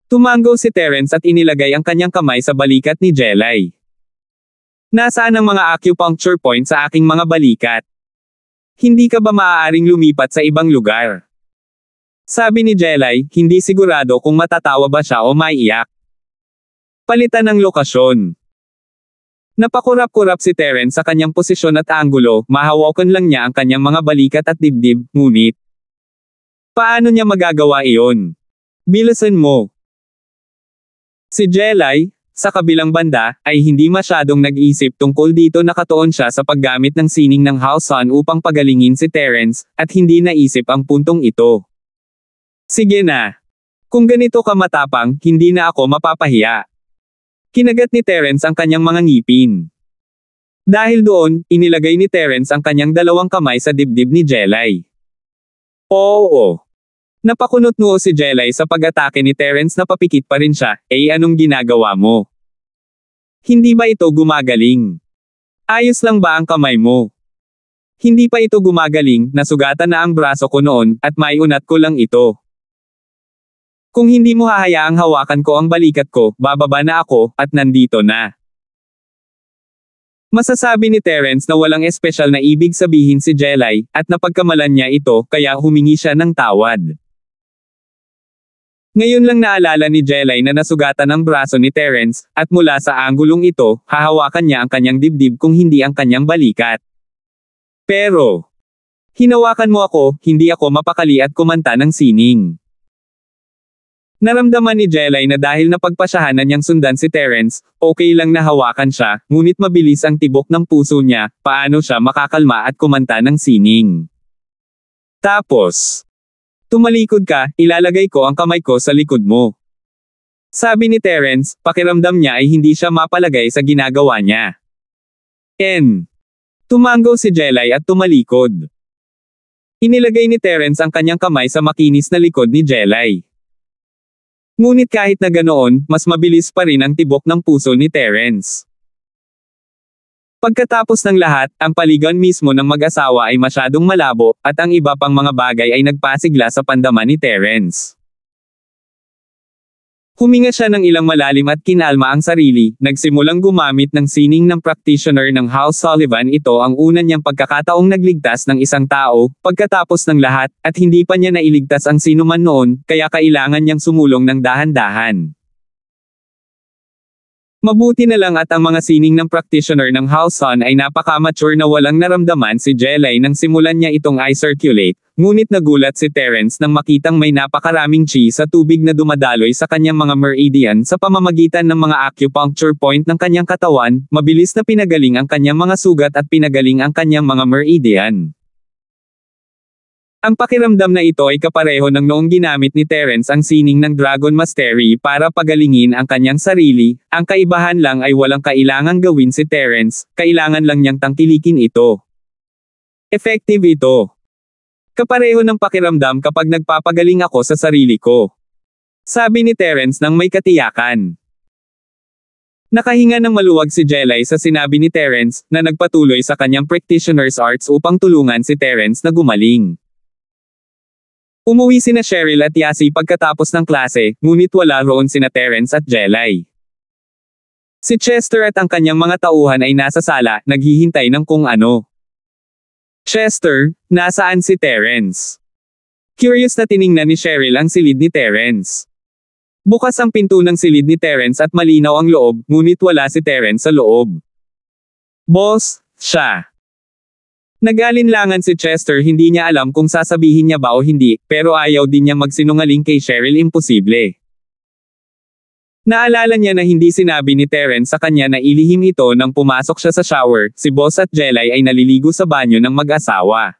Tumango si Terence at inilagay ang kanyang kamay sa balikat ni Jelay. Nasaan ang mga acupuncture point sa aking mga balikat? Hindi ka ba maaaring lumipat sa ibang lugar? Sabi ni Jelay, hindi sigurado kung matatawa ba siya o maiiyak. Palitan ng lokasyon. Napakurap-kurap si Terence sa kanyang posisyon at anggulo, mahawakan lang niya ang kanyang mga balikat at dibdib, ngunit paano niya magagawa iyon? Bilisan mo. Si Jelay, sa kabilang banda, ay hindi masyadong nag-isip tungkol dito, nakatuon siya sa paggamit ng sining ng House Sun upang pagalingin si Terence, at hindi naisip ang puntong ito. Sige na. Kung ganito ka matapang, hindi na ako mapapahiya. Kinagat ni Terence ang kanyang mga ngipin. Dahil doon, inilagay ni Terence ang kanyang dalawang kamay sa dibdib ni Jelay. Oo. Napakunot noo si Jelay sa pag-atake ni Terence na papikit pa rin siya, anong ginagawa mo? Hindi ba ito gumagaling? Ayos lang ba ang kamay mo? Hindi pa ito gumagaling, nasugatan na ang braso ko noon, at maiunat ko lang ito. Kung hindi mo hahayaang hawakan ko ang balikat ko, bababa na ako, at nandito na. Masasabi ni Terence na walang espesyal na ibig sabihin si Jelay, at napagkamalan niya ito, kaya humingi siya ng tawad. Ngayon lang naalala ni Jelay na nasugatan ang braso ni Terence, at mula sa anggulong ito, hahawakan niya ang kanyang dibdib kung hindi ang kanyang balikat. Pero, hinawakan mo ako, hindi ako mapakali at kumanta ng sining. Naramdaman ni Jelay na dahil napagpasyahan na niyang sundan si Terence, okay lang na hawakan siya, ngunit mabilis ang tibok ng puso niya, paano siya makakalma at kumanta ng sining. Tapos, tumalikod ka, ilalagay ko ang kamay ko sa likod mo. Sabi ni Terence, pakiramdam niya ay hindi siya mapalagay sa ginagawa niya. Tumango si Jelay at tumalikod. Inilagay ni Terence ang kanyang kamay sa makinis na likod ni Jelay. Ngunit kahit na ganoon, mas mabilis pa rin ang tibok ng puso ni Terence. Pagkatapos ng lahat, ang paligan mismo ng mag-asawa ay masyadong malabo, at ang iba pang mga bagay ay nagpasigla sa pandaman ni Terence. Huminga siya ng ilang malalim at kinalma ang sarili, nagsimulang gumamit ng sining ng practitioner ng House Sullivan. Ito ang una niyang pagkakataong nagligtas ng isang tao, pagkatapos ng lahat, at hindi pa niya nailigtas ang sinuman noon, kaya kailangan niyang sumulong ng dahan-dahan. Mabuti na lang at ang mga sining ng practitioner ng House Sun ay napaka-mature na walang naramdaman si Jelay nang simulan niya itong i-circulate, ngunit nagulat si Terence nang makitang may napakaraming chi sa tubig na dumadaloy sa kanyang mga meridian sa pamamagitan ng mga acupuncture point ng kanyang katawan, mabilis na pinagaling ang kanyang mga sugat at pinagaling ang kanyang mga meridian. Ang pakiramdam na ito ay kapareho ng noong ginamit ni Terence ang sining ng Dragon Mastery para pagalingin ang kanyang sarili, ang kaibahan lang ay walang kailangang gawin si Terence, kailangan lang niyang tangkilikin ito. Effective ito. Kapareho ng pakiramdam kapag nagpapagaling ako sa sarili ko. Sabi ni Terence nang may katiyakan. Nakahinga ng maluwag si Jelay sa sinabi ni Terence, na nagpatuloy sa kanyang practitioner's arts upang tulungan si Terence na gumaling. Umuwi sina Cheryl at Yasi pagkatapos ng klase, ngunit wala roon sina Terence at Jelay. Si Chester at ang kanyang mga tauhan ay nasa sala, naghihintay ng kung ano. Chester, nasaan si Terence? Curious na tiningnan ni Cheryl ang silid ni Terence. Bukas ang pinto ng silid ni Terence at malinaw ang loob, ngunit wala si Terence sa loob. Boss, siya. Nag-alinlangan si Chester, hindi niya alam kung sasabihin niya ba o hindi, pero ayaw din niya magsinungaling kay Cheryl, imposible. Naalala niya na hindi sinabi ni Terence sa kanya na ilihim ito nang pumasok siya sa shower, si Boss at Jelay ay naliligo sa banyo ng mag-asawa.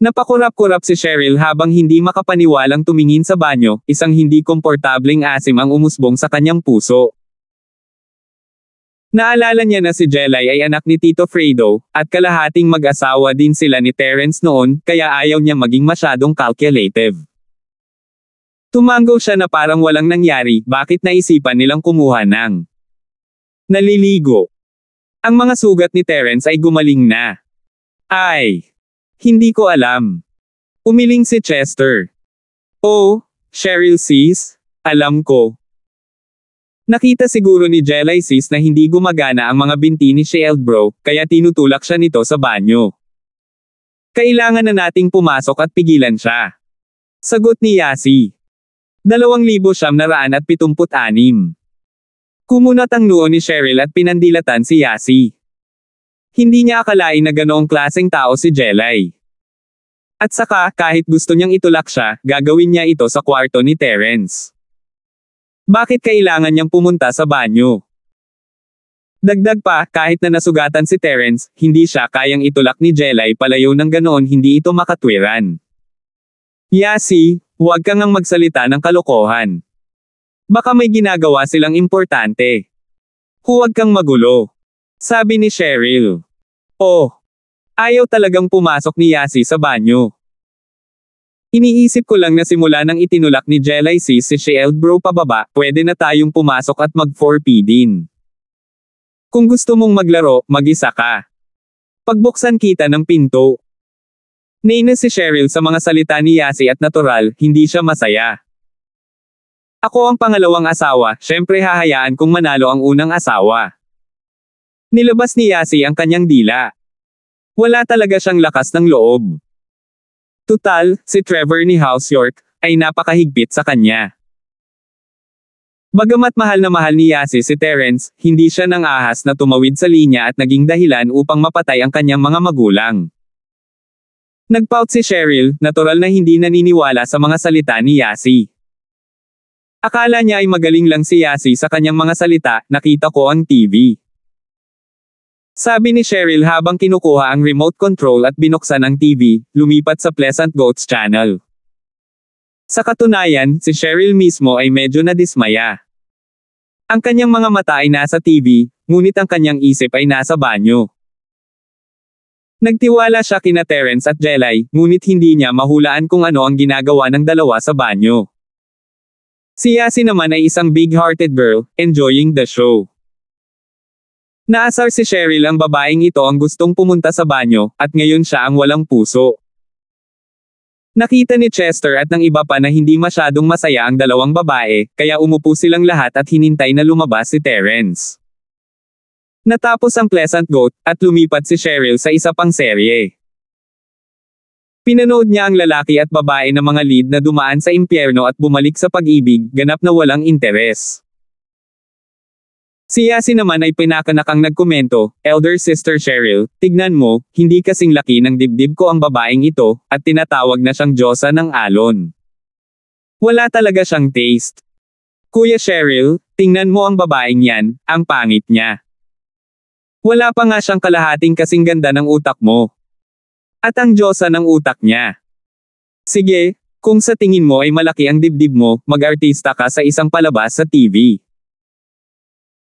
Napakurap-kurap si Cheryl habang hindi makapaniwalang tumingin sa banyo, isang hindi komportableng asim ang umusbong sa kanyang puso. Naalala niya na si Jelay ay anak ni Tito Fredo, at kalahating mag-asawa din sila ni Terence noon, kaya ayaw niya maging masyadong calculative. Tumango siya na parang walang nangyari, bakit naisipan nilang kumuha ng naliligo. Ang mga sugat ni Terence ay gumaling na. Hindi ko alam. Umiling si Chester. Oh, Cheryl sis, alam ko. Nakita siguro ni Jelay Sis na hindi gumagana ang mga binti ni Sheldbro, kaya tinutulak siya nito sa banyo. Kailangan na nating pumasok at pigilan siya. Sagot ni Yasi. 2,976. Kumunat ang noo ni Cheryl at pinandilatan si Yasi. Hindi niya akalain na ganoong klaseng tao si Jelay. At saka, kahit gusto niyang itulak siya, gagawin niya ito sa kwarto ni Terence. Bakit kailangan niyang pumunta sa banyo? Dagdag pa, kahit na nasugatan si Terence, hindi siya kayang itulak ni Jelay palayo ng ganoon hindi ito makatwiran. Yasi, huwag kang ang magsalita ng kalokohan. Baka may ginagawa silang importante. Huwag kang magulo. Sabi ni Cheryl. Oh. Ayaw talagang pumasok ni Yasi sa banyo. Iniisip ko lang na simula nang itinulak ni Jelay Sis si Sheldbro pababa, pwede na tayong pumasok at mag-4P din. Kung gusto mong maglaro, mag-isa ka. Pagbuksan kita ng pinto. Nainis si Cheryl sa mga salita ni Yasi at natural, hindi siya masaya. Ako ang pangalawang asawa, syempre hahayaan kong manalo ang unang asawa. Nilabas ni Yasi ang kanyang dila. Wala talaga siyang lakas ng loob. Tutal, si Trevor ni House York, ay napakahigpit sa kanya. Bagamat mahal na mahal ni Yasi si Terence, hindi siya nang ahas na tumawid sa linya at naging dahilan upang mapatay ang kanyang mga magulang. Nagpout si Cheryl, natural na hindi naniniwala sa mga salita ni Yasi. Akala niya ay magaling lang si Yasi sa kanyang mga salita, nakita ko ang TV. Sabi ni Cheryl habang kinukuha ang remote control at binuksan ang TV, lumipat sa Pleasant Goats Channel. Sa katunayan, si Cheryl mismo ay medyo nadismaya. Ang kanyang mga mata ay nasa TV, ngunit ang kanyang isip ay nasa banyo. Nagtiwala siya kina Terence at Jelay, ngunit hindi niya mahulaan kung ano ang ginagawa ng dalawa sa banyo. Si Yasi naman ay isang big-hearted girl, enjoying the show. Naasar si Cheryl ang babaeng ito ang gustong pumunta sa banyo, at ngayon siya ang walang puso. Nakita ni Chester at ng iba pa na hindi masyadong masaya ang dalawang babae, kaya umupo silang lahat at hinintay na lumabas si Terence. Natapos ang Pleasant Goat, at lumipat si Cheryl sa isa pang serye. Pinanood niya ang lalaki at babae na mga lead na dumaan sa impyerno at bumalik sa pag-ibig, ganap na walang interes. Si Yasi naman ay pinakanakang nagkomento, Elder Sister Cheryl, tignan mo, hindi kasing laki ng dibdib ko ang babaeng ito, at tinatawag na siyang Diyosa ng alon. Wala talaga siyang taste. Kuya Cheryl, tingnan mo ang babaeng yan, ang pangit niya. Wala pa nga siyang kalahating kasing ganda ng utak mo. At ang Diyosa ng utak niya. Sige, kung sa tingin mo ay malaki ang dibdib mo, mag-artista ka sa isang palabas sa TV.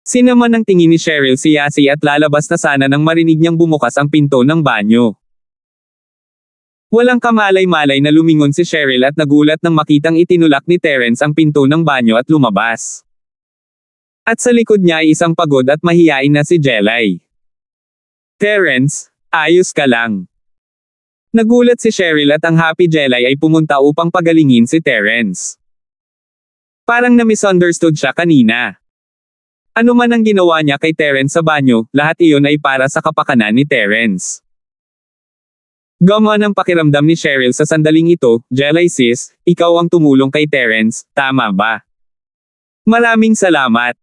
Sinaman ang tingin ni Cheryl si Yasi at lalabas na sana nang marinig niyang bumukas ang pinto ng banyo. Walang kamalay-malay na lumingon si Cheryl at nagulat nang makitang itinulak ni Terence ang pinto ng banyo at lumabas. At sa likod niya ay isang pagod at mahiyain na si Jelay. Terence, ayos ka lang. Nagulat si Cheryl at ang happy Jelay ay pumunta upang pagalingin si Terence. Parang na-misunderstood siya kanina. Ano man ang ginawa niya kay Terence sa banyo, lahat iyon ay para sa kapakanan ni Terence. Gumaan ang pakiramdam ni Cheryl sa sandaling ito, Jelay sis, ikaw ang tumulong kay Terence, tama ba? Maraming salamat.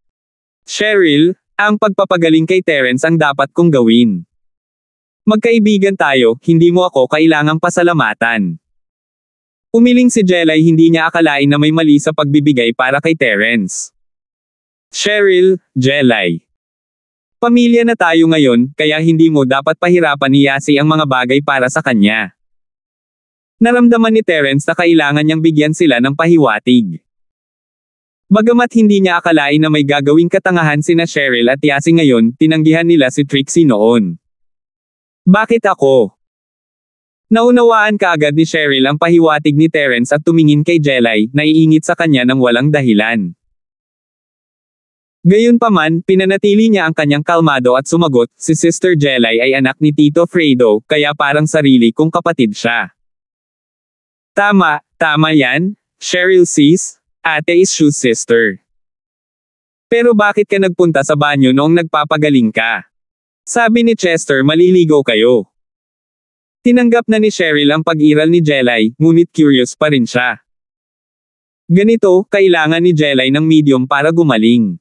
Cheryl, ang pagpapagaling kay Terence ang dapat kong gawin. Magkaibigan tayo, hindi mo ako kailangang pasalamatan. Umiling si Jelay, hindi niya akalain na may mali sa pagbibigay para kay Terence. Cheryl, Jelay. Pamilya na tayo ngayon, kaya hindi mo dapat pahirapan ni Yasi ang mga bagay para sa kanya. Naramdaman ni Terence na kailangan niyang bigyan sila ng pahiwatig. Bagamat hindi niya akalain na may gagawing katangahan sina Cheryl at Yasi ngayon, tinanggihan nila si Trixie noon. Bakit ako? Naunawaan kaagad ni Cheryl ang pahiwatig ni Terence at tumingin kay Jelay, naiingit sa kanya ng walang dahilan. Gayunpaman, pinanatili niya ang kanyang kalmado at sumagot, si Sister Jelay ay anak ni Tito Fredo, kaya parang sarili kong kapatid siya. Tama yan, Cheryl sis, ate is Shu's sister. Pero bakit ka nagpunta sa banyo noong nagpapagaling ka? Sabi ni Chester, maliligo kayo. Tinanggap na ni Cheryl ang pag-iral ni Jelay, ngunit curious pa rin siya. Ganito, kailangan ni Jelay ng medium para gumaling.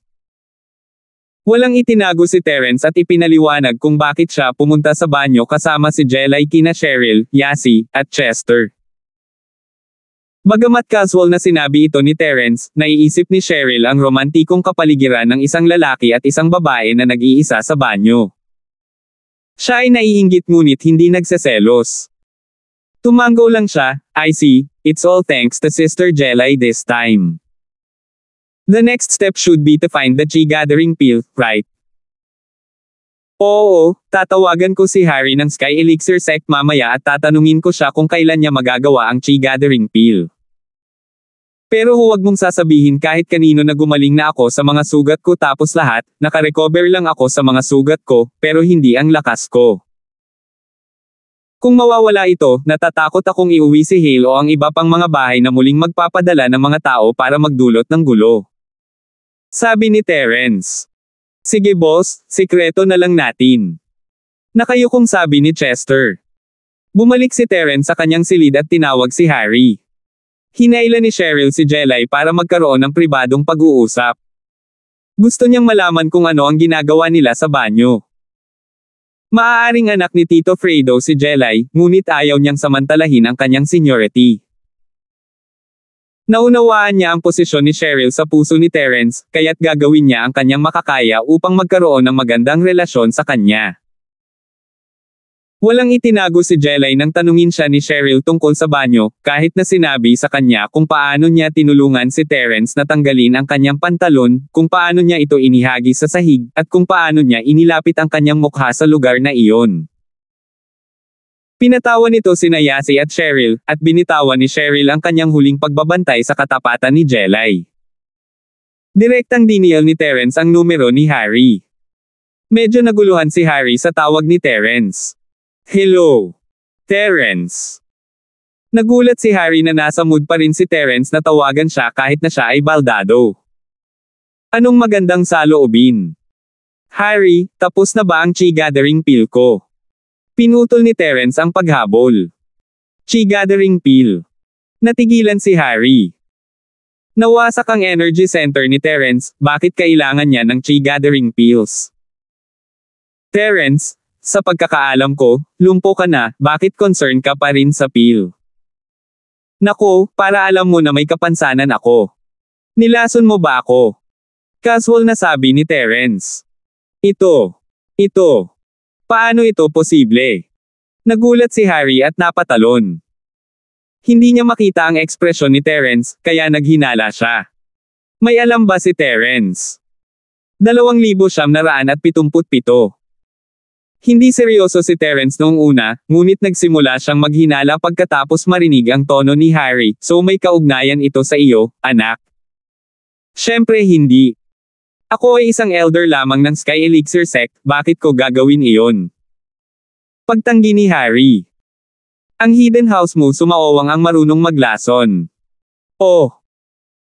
Walang itinago si Terence at ipinaliwanag kung bakit siya pumunta sa banyo kasama si Jelay, kina Cheryl, Yasi, at Chester. Bagamat casual na sinabi ito ni Terence, naiisip ni Cheryl ang romantikong kapaligiran ng isang lalaki at isang babae na nag-iisa sa banyo. Siya ay naiinggit ngunit hindi nagseselos. Tumango lang siya. I see, it's all thanks to Sister Jelay this time. The next step should be to find the chi gathering pill, right? Oo, tatawagan ko si Harry ng Sky Elixir Sect mamaya at tatanungin ko siya kung kailan niya magagawa ang chi gathering pill. Pero huwag mong sasabihin kahit kanino na gumaling na ako sa mga sugat ko, tapos lahat, nakarecover lang ako sa mga sugat ko, pero hindi ang lakas ko. Kung mawawala ito, natatakot akong iuwi si Hale o ang iba pang mga bahay na muling magpapadala ng mga tao para magdulot ng gulo. Sabi ni Terence. Sige boss, sikreto na lang natin. Nakayukong sabi ni Chester. Bumalik si Terence sa kanyang silid at tinawag si Harry. Hinailan ni Cheryl si Jelay para magkaroon ng pribadong pag-uusap. Gusto niyang malaman kung ano ang ginagawa nila sa banyo. Maaaring anak ni Tito Fredo si Jelay, ngunit ayaw niyang samantalahin ang kanyang seniority. Naunawaan niya ang posisyon ni Cheryl sa puso ni Terence, kaya't gagawin niya ang kanyang makakaya upang magkaroon ng magandang relasyon sa kanya. Walang itinago si Jelay nang tanungin siya ni Cheryl tungkol sa banyo, kahit na sinabi sa kanya kung paano niya tinulungan si Terence na tanggalin ang kanyang pantalon, kung paano niya ito inihagi sa sahig, at kung paano niya inilapit ang kanyang mukha sa lugar na iyon. Pinatawan nito sina Yasi at Cheryl, at binitawan ni Cheryl ang kanyang huling pagbabantay sa katapatan ni Jelay. Direktang dinial ni Terence ang numero ni Harry. Medyo naguluhan si Harry sa tawag ni Terence. Hello, Terence. Nagulat si Harry na nasa mood pa rin si Terence na tawagan siya kahit na siya ay baldado. Anong magandang saloobin? Harry, tapos na ba ang chi gathering pill ko? Pinutol ni Terence ang paghabol. Chi gathering pill. Natigilan si Harry. Nawasak ang energy center ni Terence, bakit kailangan niya ng chi gathering pills? Terence, sa pagkakaalam ko, lumpo ka na, bakit concerned ka pa rin sa pill? Nako, para alam mo na may kapansanan ako. Nilason mo ba ako? Casual na sabi ni Terence. Ito. Paano ito posible? Nagulat si Harry at napatalon. Hindi niya makita ang ekspresyon ni Terence, kaya naghinala siya. May alam ba si Terence? 2,977. Hindi seryoso si Terence noong una, ngunit nagsimula siyang maghinala pagkatapos marinig ang tono ni Harry, so may kaugnayan ito sa iyo, anak? Siyempre hindi. Ako ay isang elder lamang ng Sky Elixir Sect, bakit ko gagawin iyon? Pagtanggi ni Harry. Ang hidden house mo sumaowang ang marunong maglason. Oh!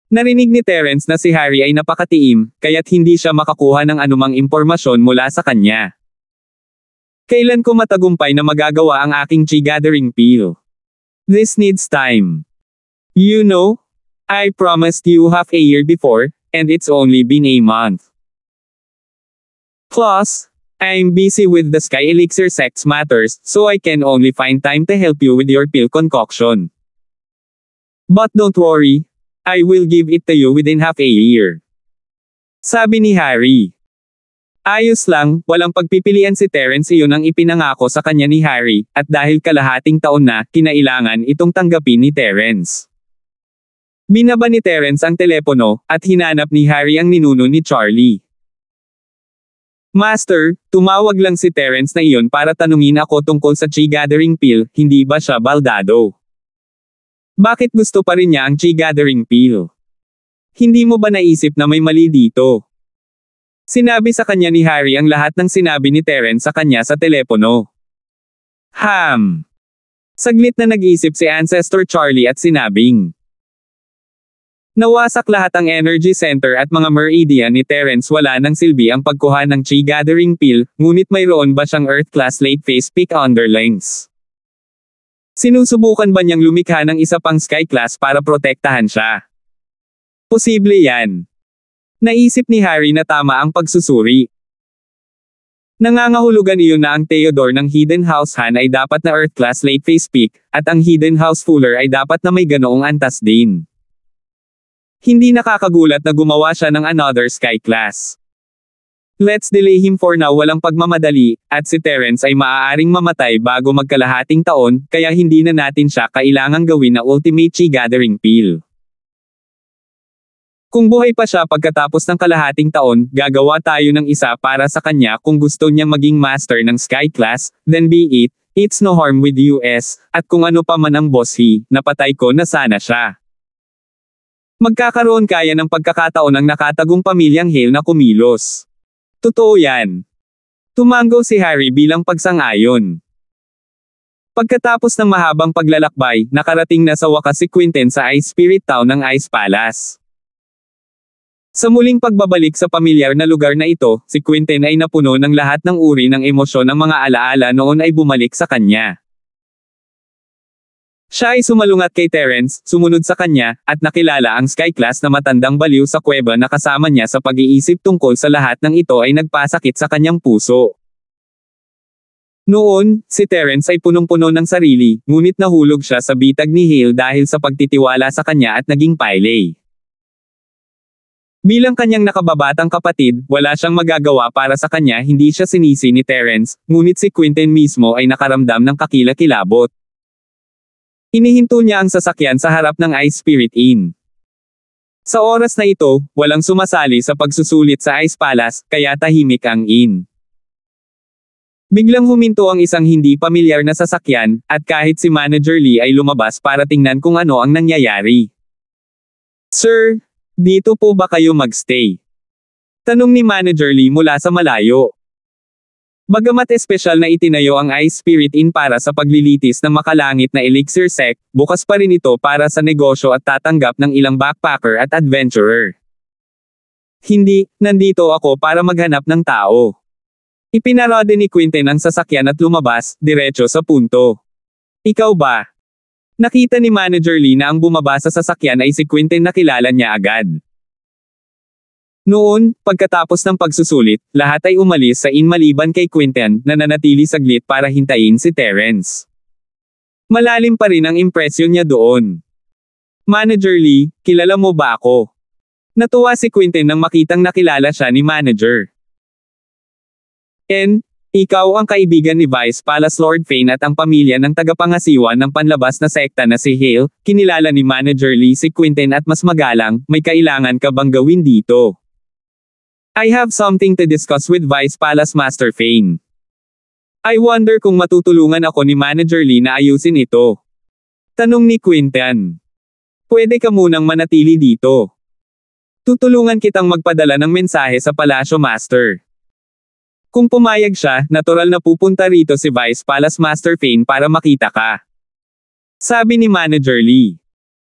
Narinig ni Terence na si Harry ay napakatiim, kaya't hindi siya makakuha ng anumang impormasyon mula sa kanya. Kailan ko matagumpay na magagawa ang aking chi gathering pill? This needs time. You know, I promised you half a year before, and it's only been a month. Plus, I'm busy with the Sky Elixir Sect's matters, so I can only find time to help you with your pill concoction. But don't worry, I will give it to you within half a year. Sabi ni Harry. Ayos lang, walang pagpipilian si Terence, iyon ang ipinangako sa kanya ni Harry, at dahil kalahating taon na, kinailangan itong tanggapin ni Terence. Binaba ni Terence ang telepono, at hinanap ni Harry ang ninuno ni Charlie. Master, tumawag lang si Terence na iyon para tanungin ako tungkol sa chi gathering pill, hindi ba siya baldado? Bakit gusto pa rin niya ang chi gathering pill? Hindi mo ba naisip na may mali dito? Sinabi sa kanya ni Harry ang lahat ng sinabi ni Terence sa kanya sa telepono. Saglit na nag-isip si Ancestor Charlie at sinabing. Nawasak lahat ang energy center at mga meridian ni Terence. Wala nang silbi ang pagkuha ng chi gathering pill, ngunit mayroon ba siyang Earth-class late phase peak underlings? Sinusubukan ba niyang lumikha ng isa pang Sky-class para protektahan siya? Posible yan. Naisip ni Harry na tama ang pagsusuri. Nangangahulugan iyon na ang Theodore ng Hidden House Han ay dapat na Earth-class late phase peak, at ang Hidden House Fuller ay dapat na may ganoong antas din. Hindi nakakagulat na gumawa siya ng another Sky-class. Let's delay him for now. Walang pagmamadali, at si Terence ay maaaring mamatay bago magkalahating taon, kaya hindi na natin siya kailangang gawin na ultimate chi gathering pill. Kung buhay pa siya pagkatapos ng kalahating taon, gagawa tayo ng isa para sa kanya. Kung gusto niyang maging master ng Sky-class, then be it, it's no harm with US, at kung ano pa man ang boss napatay ko na sana siya. Magkakaroon kaya ng pagkakataon ng nakatagong pamilyang Hale na kumilos. Totoo yan. Tumango si Harry bilang pagsang-ayon. Pagkatapos ng mahabang paglalakbay, nakarating na sa wakas si Quentin sa Ice Spirit Town ng Ice Palace. Sa muling pagbabalik sa pamilyar na lugar na ito, si Quentin ay napuno ng lahat ng uri ng emosyon. Ng mga alaala noon ay bumalik sa kanya. Siya ay sumalungat kay Terence, sumunod sa kanya, at nakilala ang Sky-class na matandang baliw sa kuweba na kasama niya sa pag-iisip tungkol sa lahat ng ito ay nagpasakit sa kanyang puso. Noon, si Terence ay punong-puno ng sarili, ngunit nahulog siya sa bitag ni Hale dahil sa pagtitiwala sa kanya at naging paylay. Bilang kanyang nakababatang kapatid, wala siyang magagawa para sa kanya. Hindi siya sinisi ni Terence, ngunit si Quentin mismo ay nakaramdam ng kakilakilabot. Inihinto niya ang sasakyan sa harap ng Ice Spirit Inn. Sa oras na ito, walang sumasali sa pagsusulit sa Ice Palace, kaya tahimik ang inn. Biglang huminto ang isang hindi pamilyar na sasakyan, at kahit si Manager Lee ay lumabas para tingnan kung ano ang nangyayari. "Sir, dito po ba kayo magstay?" Tanong ni Manager Lee mula sa malayo. Bagamat espesyal na itinayo ang Ice Spirit Inn para sa paglilitis ng makalangit na elixir sect, bukas pa rin ito para sa negosyo at tatanggap ng ilang backpacker at adventurer. "Hindi, nandito ako para maghanap ng tao." Ipinarode ni Quentin ang sasakyan at lumabas, diretso sa punto. "Ikaw ba?" Nakita ni Manager Lee na ang bumaba sa sasakyan ay si Quentin na kilala niya agad. Noon, pagkatapos ng pagsusulit, lahat ay umalis sa inn maliban kay Quentin na nanatili saglit para hintayin si Terence. Malalim pa rin ang impresyon niya doon. "Manager Lee, kilala mo ba ako?" Natuwa si Quentin nang makitang nakilala siya ni Manager. Ikaw ang kaibigan ni Vice Palace Lord Fane at ang pamilya ng tagapangasiwa ng panlabas na sekta na si Hale." Kinilala ni Manager Lee si Quentin at mas magalang, "May kailangan ka bang gawin dito?" "I have something to discuss with Vice Palace Master Fane." "I wonder kung matutulungan ako ni Manager Lee na ayusin ito." Tanong ni Quentin. "Pwede ka munang manatili dito. Tutulungan kitang magpadala ng mensahe sa Palasyo Master." Kung pumayag siya, natural na pupunta rito si Vice Palace Master Fane para makita ka. Sabi ni Manager Lee.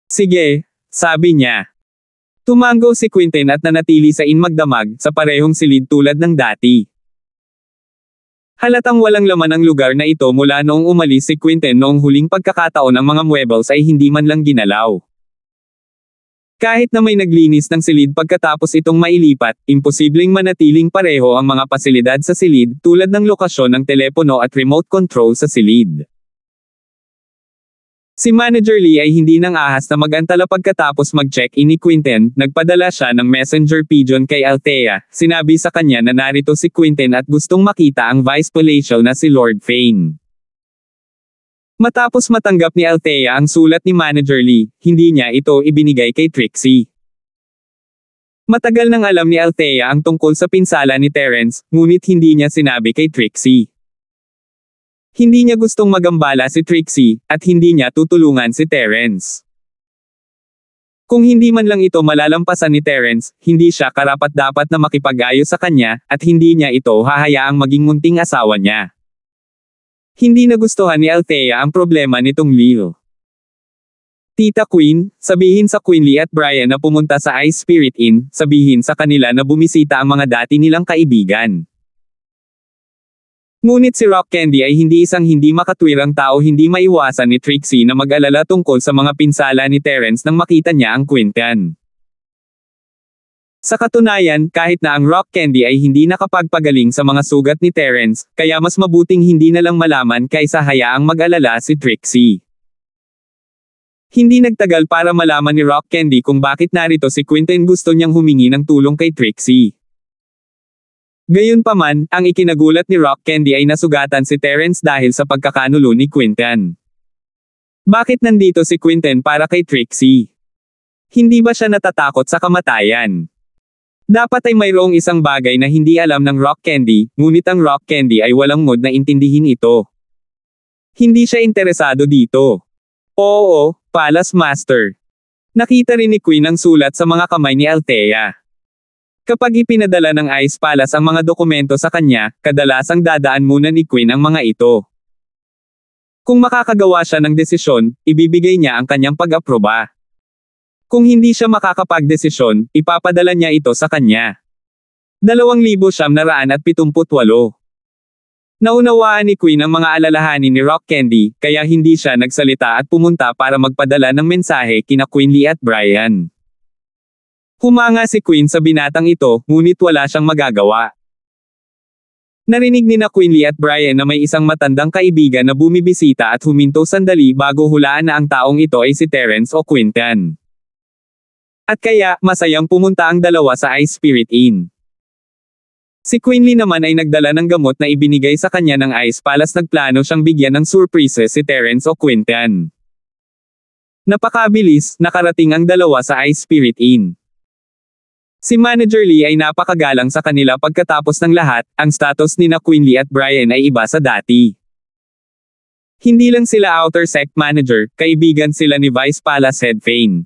"Sige," sabi niya. Tumango si Quentin at nanatili sa inn magdamag, sa parehong silid tulad ng dati. Halatang walang laman ang lugar na ito mula noong umalis si Quentin. Noong huling pagkakataon ang mga muebles ay hindi man lang ginalaw. Kahit na may naglinis ng silid pagkatapos itong mailipat, imposibleng manatiling pareho ang mga pasilidad sa silid, tulad ng lokasyon ng telepono at remote control sa silid. Si Manager Lee ay hindi nang ahas na mag-antala pagkatapos mag-check-in ni Quentin. Nagpadala siya ng messenger pigeon kay Althea. Sinabi sa kanya na narito si Quentin at gustong makita ang Vice Palatial na si Lord Fane. Matapos matanggap ni Althea ang sulat ni Manager Lee, hindi niya ito ibinigay kay Trixie. Matagal nang alam ni Althea ang tungkol sa pinsala ni Terence, ngunit hindi niya sinabi kay Trixie. Hindi niya gustong magambala si Trixie, at hindi niya tutulungan si Terence. Kung hindi man lang ito malalampasan ni Terence, hindi siya karapat-dapat na makipag-ayos sa kanya, at hindi niya ito hahayaang maging munting asawa niya. Hindi nagustuhan ni Althea ang problema nitong Lil. Tita Queen, sabihin sa Quinley at Brian na pumunta sa Ice Spirit Inn, sabihin sa kanila na bumisita ang mga dati nilang kaibigan. Ngunit si Rock Candy ay hindi isang hindi makatwirang tao, hindi maiwasan ni Trixie na mag-alala tungkol sa mga pinsala ni Terrence nang makita niya ang kwintan. Sa katunayan, kahit na ang Rock Candy ay hindi nakapagpagaling sa mga sugat ni Terrence, kaya mas mabuting hindi na lang malaman kaysa hayaang mag-alala si Trixie. Hindi nagtagal para malaman ni Rock Candy kung bakit narito si Quinten, gusto niyang humingi ng tulong kay Trixie. Gayunpaman, ang ikinagulat ni Rock Candy ay nasugatan si Terrence dahil sa pagkakanulo ni Quinten. Bakit nandito si Quinten para kay Trixie? Hindi ba siya natatakot sa kamatayan? Dapat ay mayroong isang bagay na hindi alam ng Rock Candy, ngunit ang Rock Candy ay walang mood na intindihin ito. Hindi siya interesado dito. Oo, Palace Master. Nakita rin ni Queen ang sulat sa mga kamay ni Althea. Kapag ipinadala ng Ice Palace ang mga dokumento sa kanya, kadalasang dadaan muna ni Queen ang mga ito. Kung makakagawa siya ng desisyon, ibibigay niya ang kanyang pag-aproba. Kung hindi siya makakapagdesisyon, ipapadala niya ito sa kanya. 2,978. Naunawaan ni Queen ang mga alalahanin ni Rock Candy, kaya hindi siya nagsalita at pumunta para magpadala ng mensahe kina Quinley at Brian. Humanga si Queen sa binatang ito, ngunit wala siyang magagawa. Narinig ni na Quinley at Brian na may isang matandang kaibigan na bumibisita at huminto sandali bago hulaan na ang taong ito ay si Terrence o Quinten. At kaya, masayang pumunta ang dalawa sa Ice Spirit Inn. Si Quinley naman ay nagdala ng gamot na ibinigay sa kanya ng Ice Palace. Nagplano siyang bigyan ng surprise si Terrence o Quinten. Napakabilis, nakarating ang dalawa sa Ice Spirit Inn. Si Manager Lee ay napakagalang sa kanila pagkatapos ng lahat, ang status ni na Quinley at Brian ay iba sa dati. Hindi lang sila outer sect manager, kaibigan sila ni Vice Palace Head Fane.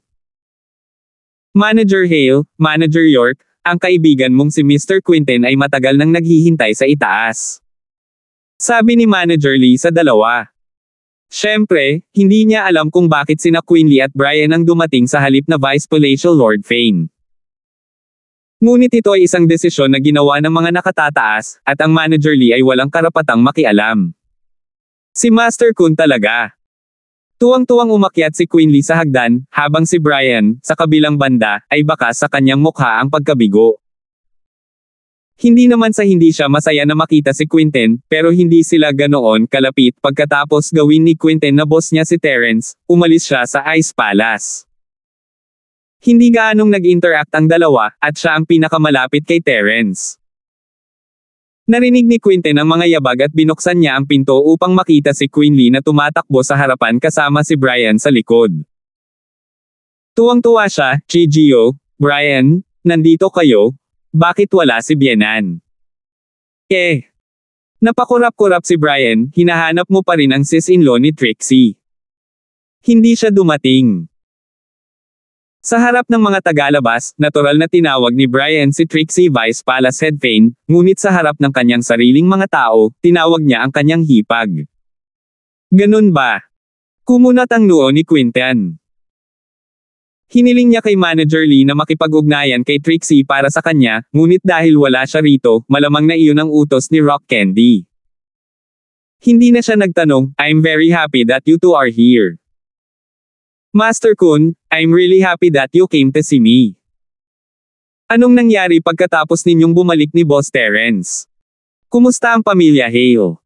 Manager Hale, Manager York, ang kaibigan mong si Mr. Quinten ay matagal nang naghihintay sa itaas. Sabi ni Manager Lee sa dalawa. Siyempre, hindi niya alam kung bakit sina Quinley at Brian ang dumating sa halip na Vice Palatial Lord Fane. Ngunit ito ay isang desisyon na ginawa ng mga nakatataas, at ang Manager Lee ay walang karapatang makialam. Si Master Kun talaga. Tuwang-tuwang umakyat si Quinley sa hagdan, habang si Brian, sa kabilang banda, ay bakas sa kanyang mukha ang pagkabigo. Hindi naman sa hindi siya masaya na makita si Quinten, pero hindi sila ganoon kalapit. Pagkatapos gawin ni Quinten na boss niya si Terrence, umalis siya sa Ice Palace. Hindi gaanong nag-interact ang dalawa, at siya ang pinakamalapit kay Terrence. Narinig ni Quinten ang mga yabag at binuksan niya ang pinto upang makita si Quinley na tumatakbo sa harapan kasama si Brian sa likod. Tuwang-tuwa siya. Chijio, Brian, nandito kayo? Bakit wala si Bienan? Napakurap-kurap si Brian, hinahanap mo pa rin ang sis-in-law ni Trixie. Hindi siya dumating. Sa harap ng mga tagalabas, natural na tinawag ni Brian si Trixie Vice Palace Head Fane, ngunit sa harap ng kanyang sariling mga tao, tinawag niya ang kanyang hipag. Ganun ba? Kumunat ang noo ni Quinten. Hiniling niya kay Manager Lee na makipag-ugnayan kay Trixie para sa kanya, ngunit dahil wala siya rito, malamang na iyon ang utos ni Rock Candy. Hindi na siya nagtanong, I'm very happy that you two are here. Master Kun, I'm really happy that you came to see me. Anong nangyari pagkatapos ninyong bumalik ni Boss Terrence? Kumusta ang pamilya Hale?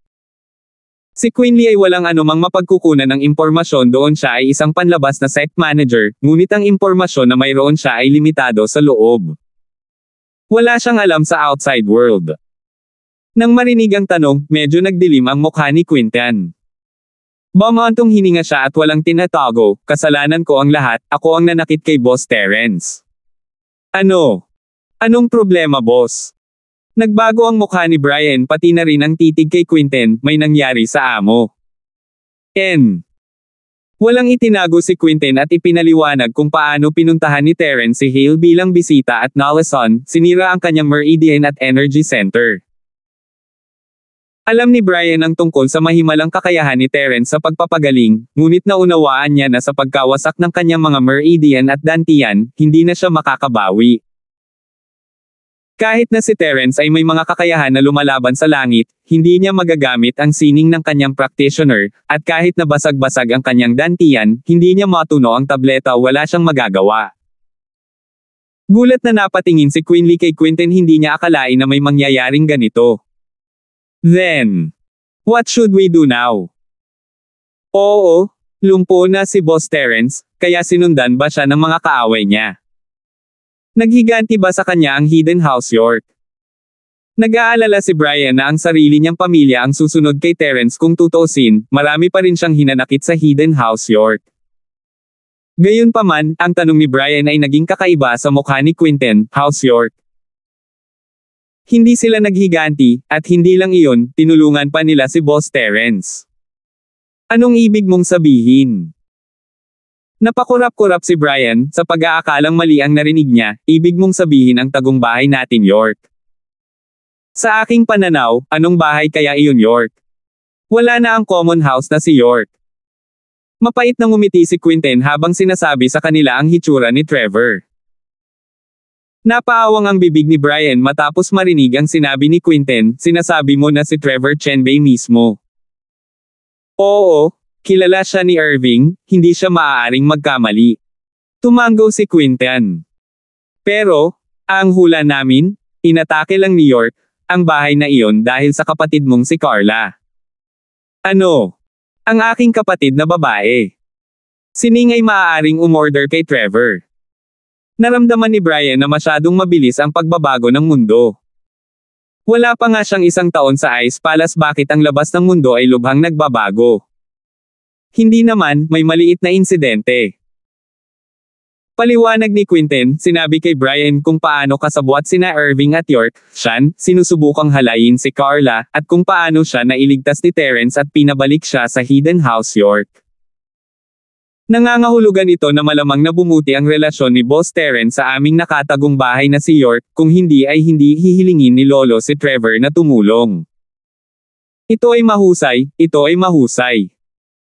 Si Quinley ay walang anumang mapagkukunan ng impormasyon, doon siya ay isang panlabas na sect manager, ngunit ang impormasyon na mayroon siya ay limitado sa loob. Wala siyang alam sa outside world. Nang marinig ang tanong, medyo nagdilim ang mukha ni Quinten. Bumantong hininga siya at walang tinatago, kasalanan ko ang lahat, ako ang nanakit kay Boss Terrence. Ano? Anong problema, boss? Nagbago ang mukha ni Brian pati na rin ang titig kay Quinten, may nangyari sa amo. Walang itinago si Quinten at ipinaliwanag kung paano pinuntahan ni Terrence si Hale bilang bisita at Nalason, sinira ang kanyang Meridian at Energy Center. Alam ni Brian ang tungkol sa mahimalang kakayahan ni Terence sa pagpapagaling, ngunit naunawaan niya na sa pagkawasak ng kanyang mga meridian at dantian, hindi na siya makakabawi. Kahit na si Terence ay may mga kakayahan na lumalaban sa langit, hindi niya magagamit ang sining ng kanyang practitioner, at kahit na basag-basag ang kanyang dantian, hindi niya matuno ang tableta, wala siyang magagawa. Gulat na napatingin si Quinley kay Quentin, hindi niya akalain na may mangyayaring ganito. Then, what should we do now? Oo, lumpo na si Boss Terence, kaya sinundan ba siya ng mga kaaway niya? Naghiganti ba sa kanya ang Hidden House York? Nag-aalala si Brian na ang sarili niyang pamilya ang susunod kay Terence. Kung tutuusin, marami pa rin siyang hinanakit sa Hidden House York. Gayunpaman, ang tanong ni Brian ay naging kakaiba sa mukha ni Quentin, House York. Hindi sila naghiganti, at hindi lang iyon, tinulungan pa nila si Boss Terence. Anong ibig mong sabihin? Napakurap-kurap si Brian, sa pag-aakalang mali ang narinig niya. Ibig mong sabihin ang tagumpay natin, York. Sa aking pananaw, anong bahay kaya iyon, York? Wala na ang common house na si York. Mapait na ngumiti si Quentin habang sinasabi sa kanila ang hitsura ni Trevor. Napaawang ang bibig ni Brian matapos marinig ang sinabi ni Quentin. Sinasabi mo na si Trevor Chenbei mismo. Oo, kilala siya ni Irving, hindi siya maaaring magkamali. Tumango si Quentin. Pero, ang hula namin, inatake lang ni York, ang bahay na iyon dahil sa kapatid mong si Carla. Ano? Ang aking kapatid na babae. Sining ay maaaring umorder kay Trevor. Naramdaman ni Brian na masyadong mabilis ang pagbabago ng mundo. Wala pa nga siyang 1 taon sa Ice Palace, bakit ang labas ng mundo ay lubhang nagbabago? Hindi naman, may maliit na insidente. Paliwanag ni Quentin, sinabi kay Brian kung paano kasabwat sina Irving at York, Sean, sinusubukang halayin si Carla, at kung paano siya nailigtas ni Terence at pinabalik siya sa Hidden House York. Nangangahulugan ito na malamang na bumuti ang relasyon ni Boss Terence sa aming nakatagong bahay na si York, kung hindi ay hindi hihilingin ni Lolo si Trevor na tumulong. Ito ay mahusay, ito ay mahusay.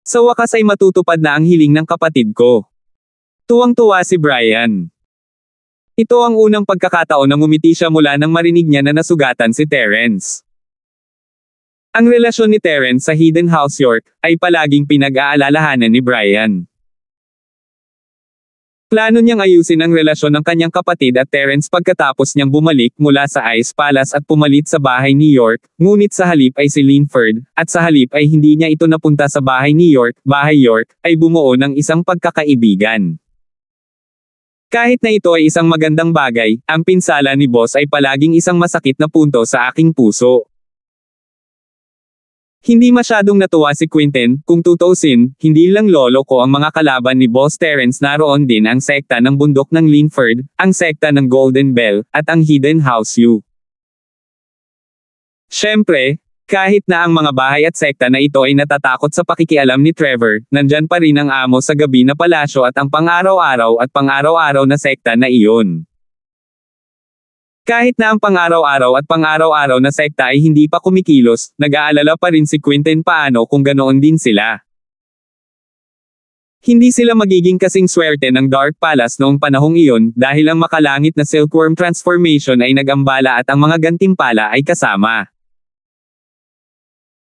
Sa wakas ay matutupad na ang hiling ng kapatid ko. Tuwang-tuwa si Brian. Ito ang unang pagkakataon na ngumiti siya mula nang marinig niya na nasugatan si Terence. Ang relasyon ni Terence sa Hidden House York ay palaging pinag-aalalahanan ni Brian. Plano niyang ayusin ang relasyon ng kanyang kapatid at Terence pagkatapos niyang bumalik mula sa Ice Palace at pumalit sa bahay ni York, ngunit sa halip ay si Linford, at sa halip ay hindi niya ito napunta sa bahay ni York, bahay York, ay bumuo ng isang pagkakaibigan. Kahit na ito ay isang magandang bagay, ang pinsala ni Boss ay palaging isang masakit na punto sa aking puso. Hindi masyadong natuwa si Quentin, kung tutuusin, hindi lang lolo ko ang mga kalaban ni Boss Terence, naroon din ang sekta ng bundok ng Linford, ang sekta ng Golden Bell, at ang Hidden House U. Siyempre, kahit na ang mga bahay at sekta na ito ay natatakot sa pakikialam ni Trevor, nandyan pa rin ang amo sa gabi na palasyo at ang pang-araw-araw at pang-araw-araw na sekta na iyon. Kahit na ang pang-araw-araw at pang-araw-araw na sekta ay hindi pa kumikilos, nag-aalala pa rin si Quentin paano kung ganoon din sila. Hindi sila magiging kasing swerte ng Dark Palace noong panahong iyon dahil ang makalangit na Silkworm Transformation ay nag-ambala at ang mga gantimpala ay kasama.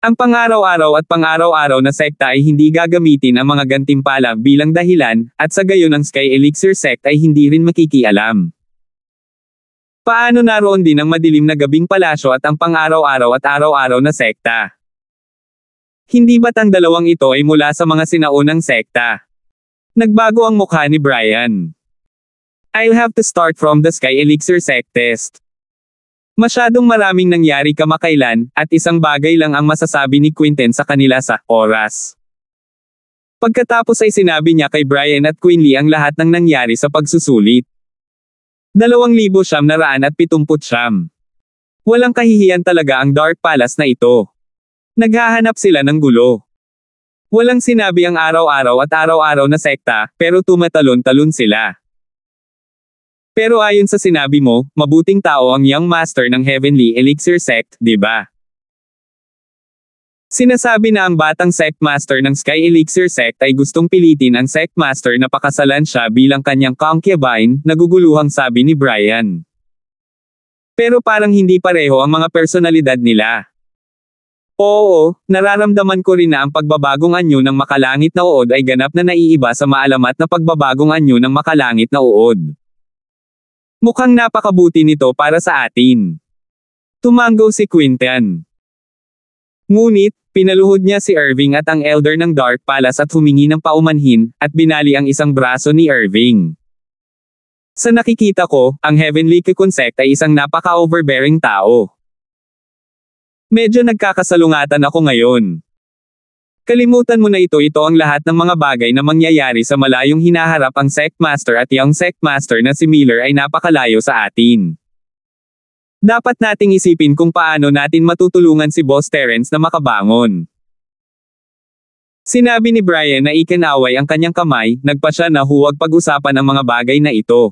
Ang pang-araw-araw at pang-araw-araw na sekta ay hindi gagamitin ang mga gantimpala bilang dahilan, at sa gayon ang Sky Elixir Sect ay hindi rin makikialam. Paano naroon din ang madilim na gabing palasyo at ang pang-araw-araw at araw-araw na sekta? Hindi ba't ang dalawang ito ay mula sa mga sinaunang sekta? Nagbago ang mukha ni Brian. I'll have to start from the Sky Elixir Sect test. Masyadong maraming nangyari kamakailan, at isang bagay lang ang masasabi ni Quentin sa kanila sa oras. Pagkatapos ay sinabi niya kay Brian at Quinley ang lahat ng nangyari sa pagsusulit. 2,979. Walang kahihiyan talaga ang Dark Palace na ito. Naghahanap sila ng gulo. Walang sinabi ang araw-araw at araw-araw na sekta, pero tumatalon-talon sila. Pero ayon sa sinabi mo, mabuting tao ang Young Master ng Heavenly Elixir Sect, di ba? Sinasabi na ang batang sectmaster ng Sky Elixir sect ay gustong pilitin ang sectmaster na pakasalan siya bilang kanyang concubine, naguguluhang sabi ni Brian. Pero parang hindi pareho ang mga personalidad nila. Oo, nararamdaman ko rin na ang pagbabagong anyo ng makalangit na uod ay ganap na naiiba sa maalamat na pagbabagong anyo ng makalangit na uod. Mukhang napakabuti nito para sa atin. Tumanggo si Quinten. Ngunit, pinaluhod niya si Irving at ang elder ng Dark Palace at humingi ng paumanhin, at binali ang isang braso ni Irving. Sa nakikita ko, ang Heavenly Cocoon Sect ay isang napaka-overbearing tao. Medyo nagkakasalungatan ako ngayon. Kalimutan mo na ito ang lahat ng mga bagay na mangyayari sa malayong hinaharap ang Sectmaster at yung Sectmaster na si Miller ay napakalayo sa atin. Dapat nating isipin kung paano natin matutulungan si Boss Terence na makabangon. Sinabi ni Brian na ikinaway ang kanyang kamay, nagpa siya na huwag pag-usapan ang mga bagay na ito.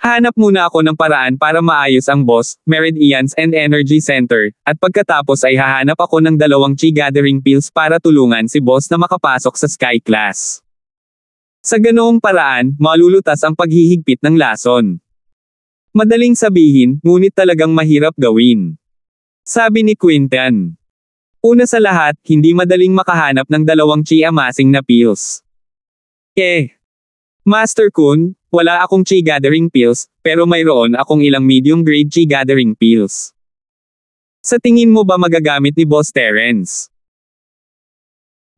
Hanap muna ako ng paraan para maayos ang Boss, Meridians and Energy Center, at pagkatapos ay hahanap ako ng 2 chi gathering pills para tulungan si Boss na makapasok sa Sky Class. Sa ganoong paraan, malulutas ang paghihigpit ng lason. Madaling sabihin, ngunit talagang mahirap gawin. Sabi ni Quinten. Una sa lahat, hindi madaling makahanap ng 2 chi amassing na pills. Master Kun, wala akong chi gathering pills, pero mayroon akong ilang medium grade chi gathering pills. Sa tingin mo ba magagamit ni Boss Terence?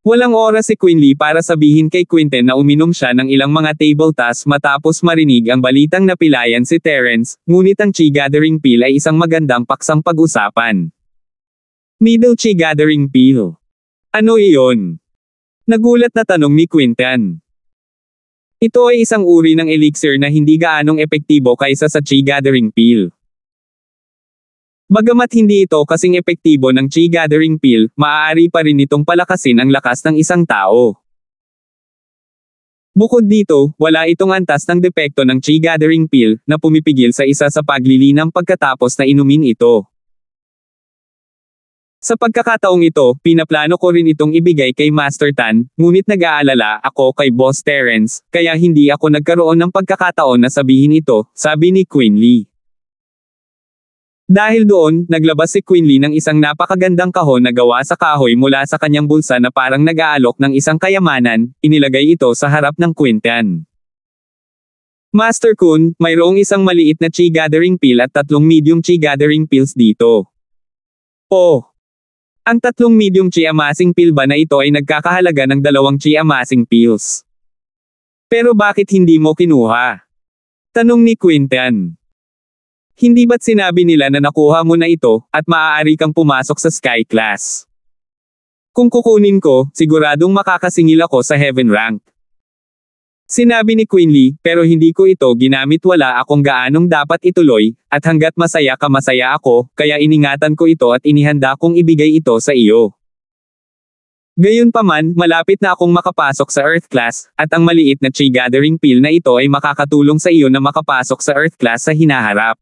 Walang oras si Quinley para sabihin kay Quinten na uminom siya ng ilang mga table tas matapos marinig ang balitang napilayan si Terence, ngunit ang chi gathering pill ay isang magandang paksang pag-usapan. Middle chi gathering pill. Ano iyon? Nagulat na tanong ni Quinten. Ito ay isang uri ng elixir na hindi gaanong epektibo kaysa sa chi gathering pill. Bagamat hindi ito kasing epektibo ng chi gathering pill, maaari pa rin itong palakasin ang lakas ng isang tao. Bukod dito, wala itong antas ng depekto ng chi gathering pill na pumipigil sa isa sa paglilinang pagkatapos na inumin ito. Sa pagkakataong ito, pinaplano ko rin itong ibigay kay Master Tan, ngunit nag-aalala ako kay Boss Terence, kaya hindi ako nagkaroon ng pagkakataon na sabihin ito, sabi ni Quinley. Dahil doon, naglabas si Quinley ng isang napakagandang kahon na gawa sa kahoy mula sa kanyang bulsa na parang nag-aalok ng isang kayamanan, inilagay ito sa harap ng Quinten. Master Kun, mayroong isang maliit na chi gathering pill at 3 medium chi gathering pills dito. Ang 3 medium chi amassing pill ba na ito ay nagkakahalaga ng 2 chi amassing pills. Pero bakit hindi mo kinuha? Tanong ni Quinten. Hindi ba't sinabi nila na nakuha mo na ito, at maaari kang pumasok sa Sky Class? Kung kukunin ko, siguradong makakasingil ako sa Heaven Rank. Sinabi ni Quinley, pero hindi ko ito ginamit, wala akong gaanong dapat ituloy, at hanggat masaya ka masaya ako, kaya iningatan ko ito at inihanda kong ibigay ito sa iyo. Gayunpaman, malapit na akong makapasok sa Earth Class, at ang maliit na chi gathering pill na ito ay makakatulong sa iyo na makapasok sa Earth Class sa hinaharap.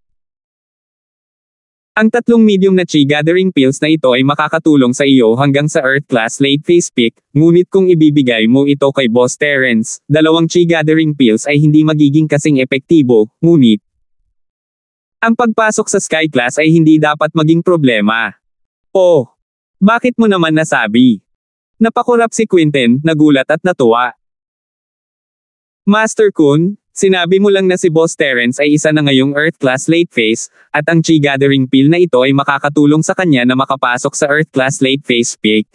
Ang 3 medium na chi gathering pills na ito ay makakatulong sa iyo hanggang sa Earth Class late phase peak, ngunit kung ibibigay mo ito kay Boss Terence, 2 chi gathering pills ay hindi magiging kasing epektibo, ngunit ang pagpasok sa Sky Class ay hindi dapat maging problema. Bakit mo naman nasabi? Napakurap si Quinten, nagulat at natuwa. Master Kun, sinabi mo lang na si Boss Terence ay isa na ngayong Earth Class late phase, at ang chi gathering pill na ito ay makakatulong sa kanya na makapasok sa Earth Class late phase peak.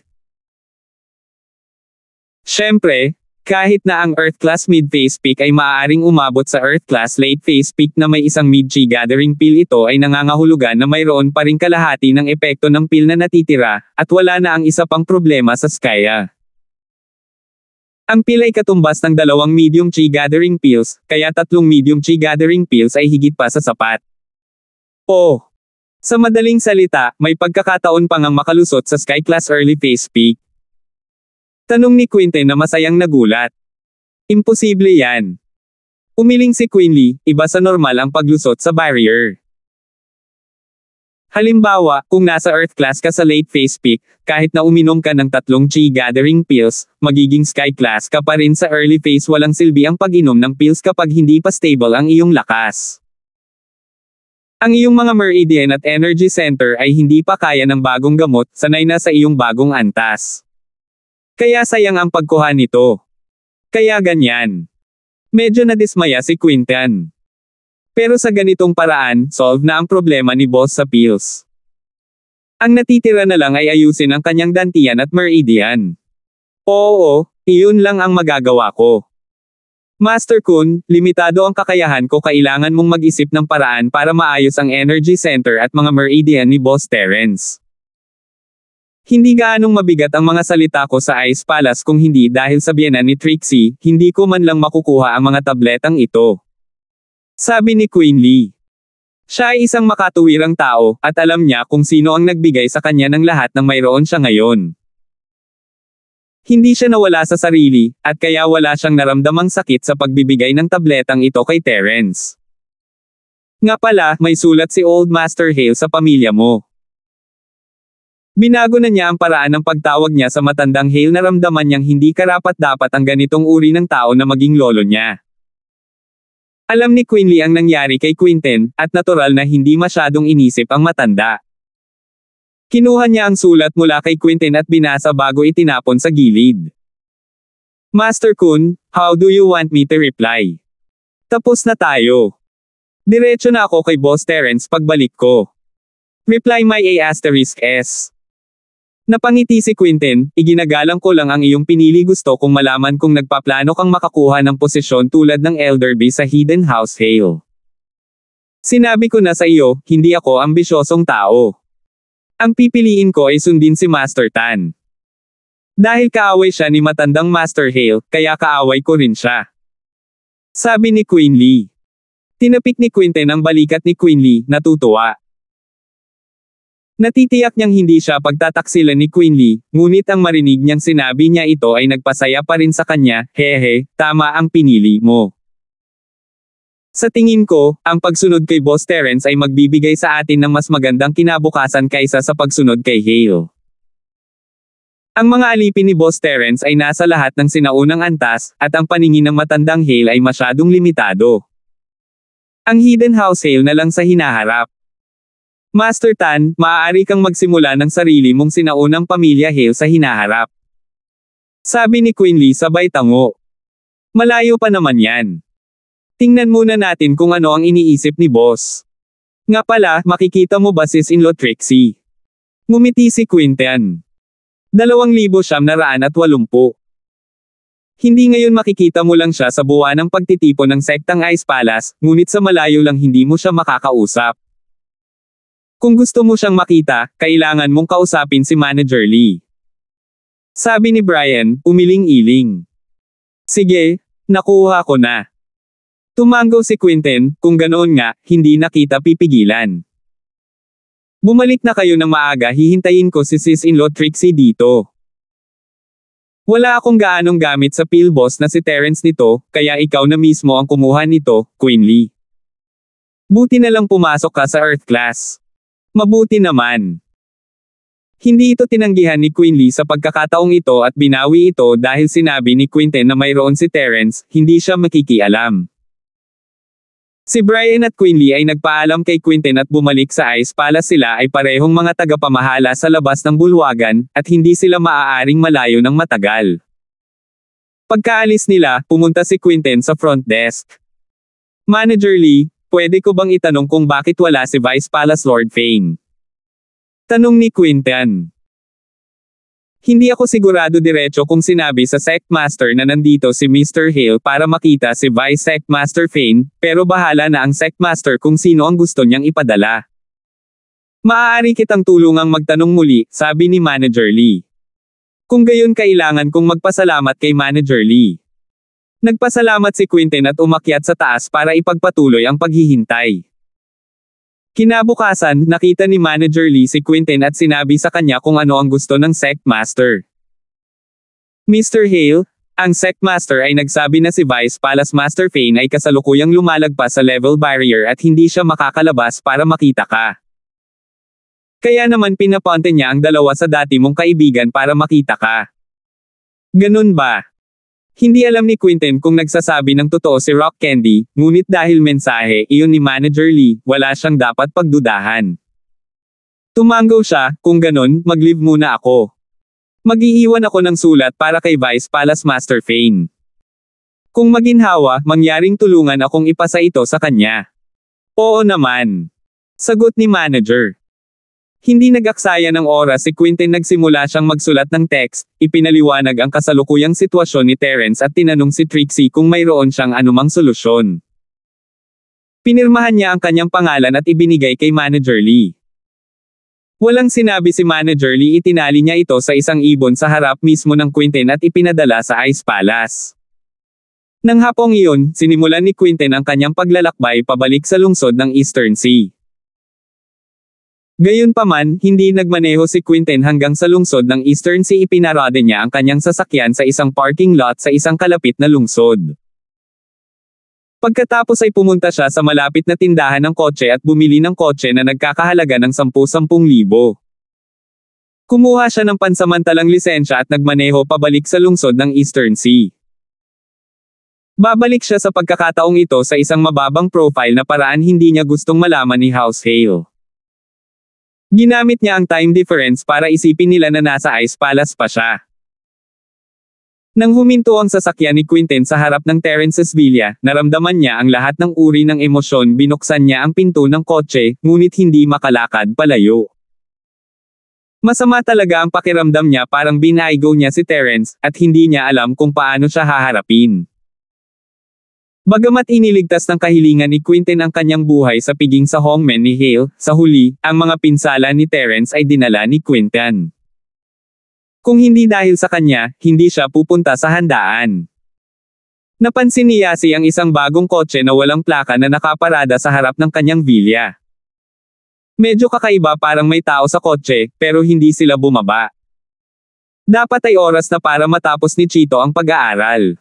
Siyempre, kahit na ang Earth Class mid phase peak ay maaaring umabot sa Earth Class late phase peak na may isang mid chi gathering pill, ito ay nangangahulugan na mayroon pa ring kalahati ng epekto ng pill na natitira, at wala na ang isa pang problema sa Skya. Ang pill ay katumbas ng 2 medium chi gathering pills, kaya 3 medium chi gathering pills ay higit pa sa sapat. Sa madaling salita, may pagkakataon pang ang makalusot sa Sky Class early phase peak. Tanong ni Quinten na masayang nagulat. Imposible yan. Umiling si Quinley, iba sa normal ang paglusot sa barrier. Halimbawa, kung nasa Earth class ka sa late phase peak, kahit na uminom ka ng 3 chi gathering pills, magiging Sky class ka pa rin sa early phase. Walang silbi ang pag-inom ng pills kapag hindi pa stable ang iyong lakas. Ang iyong mga meridian at energy center ay hindi pa kaya ng bagong gamot, sanay na sa iyong bagong antas. Kaya sayang ang pagkuha nito. Kaya ganyan. Medyo nadismaya si Quinten. Pero sa ganitong paraan, solve na ang problema ni boss sa pills. Ang natitira na lang ay ayusin ang kanyang dantian at meridian. Oo, iyon lang ang magagawa ko. Master Kun, limitado ang kakayahan ko. Kailangan mong mag-isip ng paraan para maayos ang energy center at mga meridian ni Boss Terence. Hindi gaanong mabigat ang mga salita ko sa Ice Palace kung hindi dahil sa biyenan ni Trixie, hindi ko man lang makukuha ang mga tabletang ito. Sabi ni Queen Lee. Siya ay isang makatuwirang tao, at alam niya kung sino ang nagbigay sa kanya ng lahat ng mayroon siya ngayon. Hindi siya nawala sa sarili, at kaya wala siyang naramdamang sakit sa pagbibigay ng tabletang ito kay Terence. Nga pala, may sulat si Old Master Hale sa pamilya mo. Binago na niya ang paraan ng pagtawag niya sa matandang Hale. Naramdaman niyang hindi karapat-dapat ang ganitong uri ng tao na maging lolo niya. Alam ni Queen Lee ang nangyari kay Quinten, at natural na hindi masyadong inisip ang matanda. Kinuha niya ang sulat mula kay Quinten at binasa bago itinapon sa gilid. Master Kun, how do you want me to reply? Tapos na tayo. Diretso na ako kay Boss Terence pagbalik ko. Reply my A*S. Napangiti si Quinten, iginagalang ko lang ang iyong pinili. Gusto kong malaman kung nagpaplano kang makakuha ng posisyon tulad ng Elderby sa Hidden House Hale. Sinabi ko na sa iyo, hindi ako ambisyosong tao. Ang pipiliin ko ay sundin si Master Tan. Dahil kaaway siya ni matandang Master Hale, kaya kaaway ko rin siya. Sabi ni Queen Lee. Tinapik ni Quinten ang balikat ni Queen Lee, natutuwa. Natitiyak niyang hindi siya pagtataksilan ni Queen Lee, ngunit ang marinig niyang sinabi niya ito ay nagpasaya pa rin sa kanya. Hehe, tama ang pinili mo. Sa tingin ko, ang pagsunod kay Boss Terence ay magbibigay sa atin ng mas magandang kinabukasan kaysa sa pagsunod kay Hale. Ang mga alipin ni Boss Terence ay nasa lahat ng sinaunang antas, at ang paningin ng matandang Hale ay masyadong limitado. Ang Hidden House Hale na lang sa hinaharap. Master Tan, maaari kang magsimula ng sarili mong sinaunang pamilya Hale sa hinaharap. Sabi ni Queen Lee sabay tango. Malayo pa naman yan. Tingnan muna natin kung ano ang iniisip ni Boss. Nga pala, makikita mo ba sis-in-law Trixie? Ngumiti si Quinten. 2,980. Hindi ngayon makikita mo lang siya sa buwan ng pagtitipon ng sektang Ice Palace, ngunit sa malayo lang hindi mo siya makakausap. Kung gusto mo siyang makita, kailangan mong kausapin si Manager Lee. Sabi ni Brian, umiling-iling. Sige, nakuha ko na. Tumango si Quinten, kung ganoon nga, hindi na kita pipigilan. Bumalik na kayo ng maaga, hihintayin ko si sis-in-law Trixie dito. Wala akong gaanong gamit sa pill boss na si Terence nito, kaya ikaw na mismo ang kumuha nito, Queen Lee. Buti na lang pumasok ka sa Earth class. Mabuti naman. Hindi ito tinanggihan ni Queen Lee sa pagkakataong ito at binawi ito dahil sinabi ni Quinten na mayroon si Terence, hindi siya makikialam. Si Brian at Queen Lee ay nagpaalam kay Quinten at bumalik sa Ice Palace. Sila ay parehong mga tagapamahala sa labas ng bulwagan, at hindi sila maaaring malayo ng matagal. Pagkaalis nila, pumunta si Quinten sa front desk. Manager Lee, pwede ko bang itanong kung bakit wala si Vice Palace Lord Fane? Tanong ni Quinten. Hindi ako sigurado diretso kung sinabi sa Sect Master na nandito si Mr. Hale para makita si Vice Sect Master Fane, pero bahala na ang Sect Master kung sino ang gusto niyang ipadala. Maaari kitang tulungang magtanong muli, sabi ni Manager Lee. Kung gayon kailangan kong magpasalamat kay Manager Lee. Nagpasalamat si Quinten at umakyat sa taas para ipagpatuloy ang paghihintay. Kinabukasan, nakita ni Manager Lee si Quinten at sinabi sa kanya kung ano ang gusto ng Sect Master. Mr. Hale, ang Sect Master ay nagsabi na si Vice Palace Master Fane ay kasalukuyang lumalagpas sa level barrier at hindi siya makakalabas para makita ka. Kaya naman pinapunte niya ang dalawa sa dati mong kaibigan para makita ka. Ganun ba? Hindi alam ni Quinten kung nagsasabi ng totoo si Rock Candy, ngunit dahil mensahe iyon ni Manager Lee, wala siyang dapat pagdudahan. Tumanggaw siya, kung ganun, mag-leave muna ako. Mag-iiwan ako ng sulat para kay Vice Palace Master Fane. Kung maginhawa, mangyaring tulungan akong ipasa ito sa kanya. Oo naman. Sagot ni Manager. Hindi nag-aksaya ng oras si Quinten nagsimula siyang magsulat ng text, ipinaliwanag ang kasalukuyang sitwasyon ni Terence at tinanong si Trixie kung mayroon siyang anumang solusyon. Pinirmahan niya ang kanyang pangalan at ibinigay kay Manager Lee. Walang sinabi si Manager Lee, itinali niya ito sa isang ibon sa harap mismo ng Quinten at ipinadala sa Ice Palace. Nang hapong iyon, sinimulan ni Quinten ang kanyang paglalakbay pabalik sa lungsod ng Eastern Sea. Gayunpaman, hindi nagmaneho si Quinten hanggang sa lungsod ng Eastern Sea, ipinarada niya ang kanyang sasakyan sa isang parking lot sa isang kalapit na lungsod. Pagkatapos ay pumunta siya sa malapit na tindahan ng kotse at bumili ng kotse na nagkakahalaga ng 10,000. Kumuha siya ng pansamantalang lisensya at nagmaneho pabalik sa lungsod ng Eastern Sea. Babalik siya sa pagkakataong ito sa isang mababang profile na paraan, hindi niya gustong malaman ni House Hale. Ginamit niya ang time difference para isipin nila na nasa Ice Palace pa siya. Nang huminto ang sasakyan ni Quinten sa harap ng Terence's Villa, naramdaman niya ang lahat ng uri ng emosyon. Binuksan niya ang pinto ng kotse, ngunit hindi makalakad palayo. Masama talaga ang pakiramdam niya, parang binaigo niya si Terence, at hindi niya alam kung paano siya haharapin. Bagamat iniligtas ng kahilingan ni Quinten ang kanyang buhay sa piging sa hongmen ni Hale, sa huli, ang mga pinsala ni Terence ay dinala ni Quinten. Kung hindi dahil sa kanya, hindi siya pupunta sa handaan. Napansin ni Yasi ang isang bagong kotse na walang plaka na nakaparada sa harap ng kanyang villa. Medyo kakaiba, parang may tao sa kotse, pero hindi sila bumaba. Dapat ay oras na para matapos ni Chito ang pag-aaral.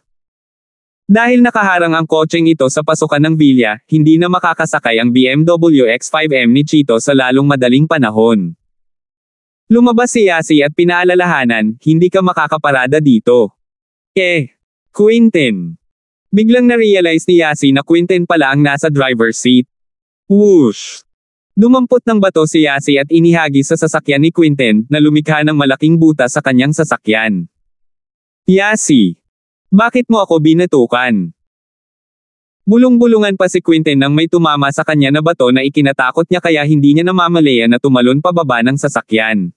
Dahil nakaharang ang kotseng ito sa pasukan ng villa, hindi na makakasakay ang BMW X5M ni Chito sa lalong madaling panahon. Lumabas si Yasi at pinaalalahanan, hindi ka makakaparada dito. Quinten. Biglang na-realize ni Yasi na Quinten pala ang nasa driver's seat. Whoosh! Dumampot ng bato si Yasi at inihagi sa sasakyan ni Quinten, na lumikha ng malaking butas sa kanyang sasakyan. Yasi! Bakit mo ako binatukan? Bulong-bulungan pa si Quinten nang may tumama sa kanya na bato na ikinatakot niya, kaya hindi niya namamalaya na tumalon pababa ng sasakyan.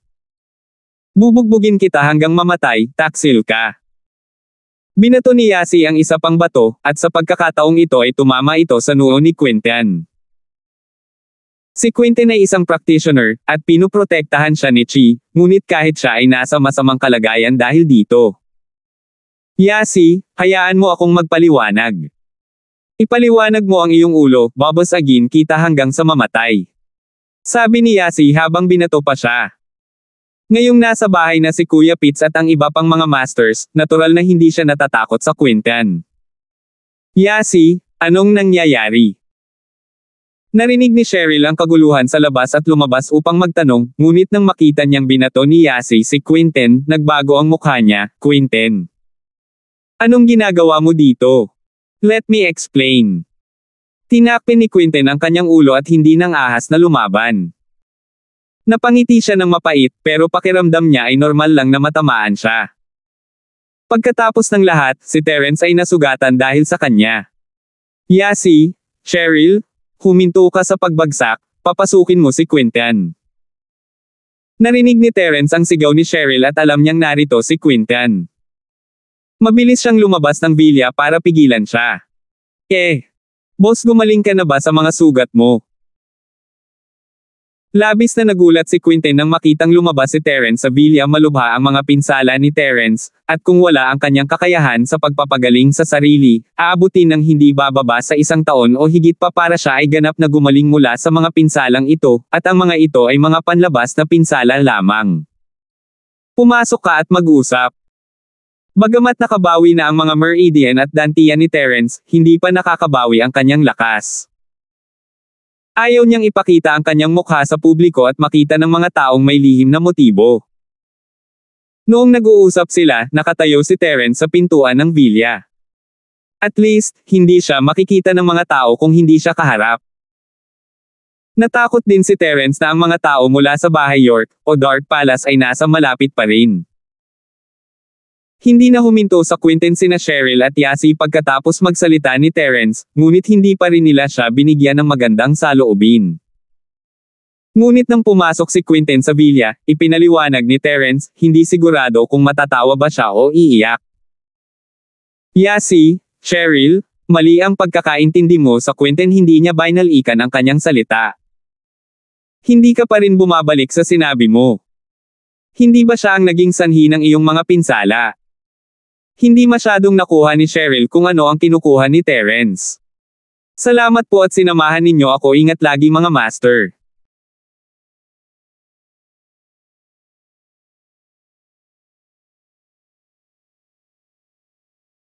Bubugbugin kita hanggang mamatay, taksil ka. Binato ni Yasi ang isa pang bato, at sa pagkakataong ito ay tumama ito sa noo ni Quinten. Si Quinten ay isang practitioner, at pinuprotektahan siya ni Chi, ngunit kahit siya ay nasa masamang kalagayan dahil dito. Yasi, hayaan mo akong magpaliwanag. Ipaliwanag mo ang iyong ulo, babasagin kita hanggang sa mamatay. Sabi ni Yasi habang binato pa siya. Ngayong nasa bahay na si Kuya Pitts at ang iba pang mga masters, natural na hindi siya natatakot sa Quinten. Yasi, anong nangyayari? Narinig ni Cheryl ang kaguluhan sa labas at lumabas upang magtanong, ngunit nang makita niyang binato ni Yasi si Quinten, nagbago ang mukha niya. Quinten. Anong ginagawa mo dito? Let me explain. Tinakpin ni Quinten ang kanyang ulo at hindi nang ahas na lumaban. Napangiti siya ng mapait, pero pakiramdam niya ay normal lang na matamaan siya. Pagkatapos ng lahat, si Terence ay nasugatan dahil sa kanya. Yasi, Cheryl, huminto ka sa pagbagsak, papasukin mo si Quinten. Narinig ni Terence ang sigaw ni Cheryl at alam niyang narito si Quinten. Mabilis siyang lumabas ng villa para pigilan siya. Boss, gumaling ka na ba sa mga sugat mo? Labis na nagulat si Quinten nang makitang lumabas si Terence sa villa. Malubha ang mga pinsala ni Terence, at kung wala ang kanyang kakayahan sa pagpapagaling sa sarili, aabutin ng hindi bababa sa 1 taon o higit pa para siya ay ganap na gumaling mula sa mga pinsalang ito, at ang mga ito ay mga panlabas na pinsala lamang. Pumasok ka at mag-usap. Bagamat nakabawi na ang mga Meridian at Dantian ni Terence, hindi pa nakakabawi ang kanyang lakas. Ayaw niyang ipakita ang kanyang mukha sa publiko at makita ng mga taong may lihim na motibo. Noong nag-uusap sila, nakatayo si Terence sa pintuan ng villa. At least, hindi siya makikita ng mga tao kung hindi siya kaharap. Natakot din si Terence na ang mga tao mula sa Bahay York, o Dark Palace ay nasa malapit pa rin. Hindi na huminto sa Quentin sina Cheryl at Yasi pagkatapos magsalita ni Terence, ngunit hindi pa rin nila siya binigyan ng magandang saloobin. Ngunit nang pumasok si Quentin sa villa, ipinaliwanag ni Terence, hindi sigurado kung matatawa ba siya o iiyak. Yasi, Cheryl, mali ang pagkakaintindi mo sa Quentin, hindi niya binalikan ang kanyang salita. Hindi ka pa rin bumabalik sa sinabi mo. Hindi ba siya ang naging sanhi ng iyong mga pinsala? Hindi masyadong nakuha ni Cheryl kung ano ang kinukuha ni Terence. Salamat po at sinamahan ninyo ako, ingat lagi mga master.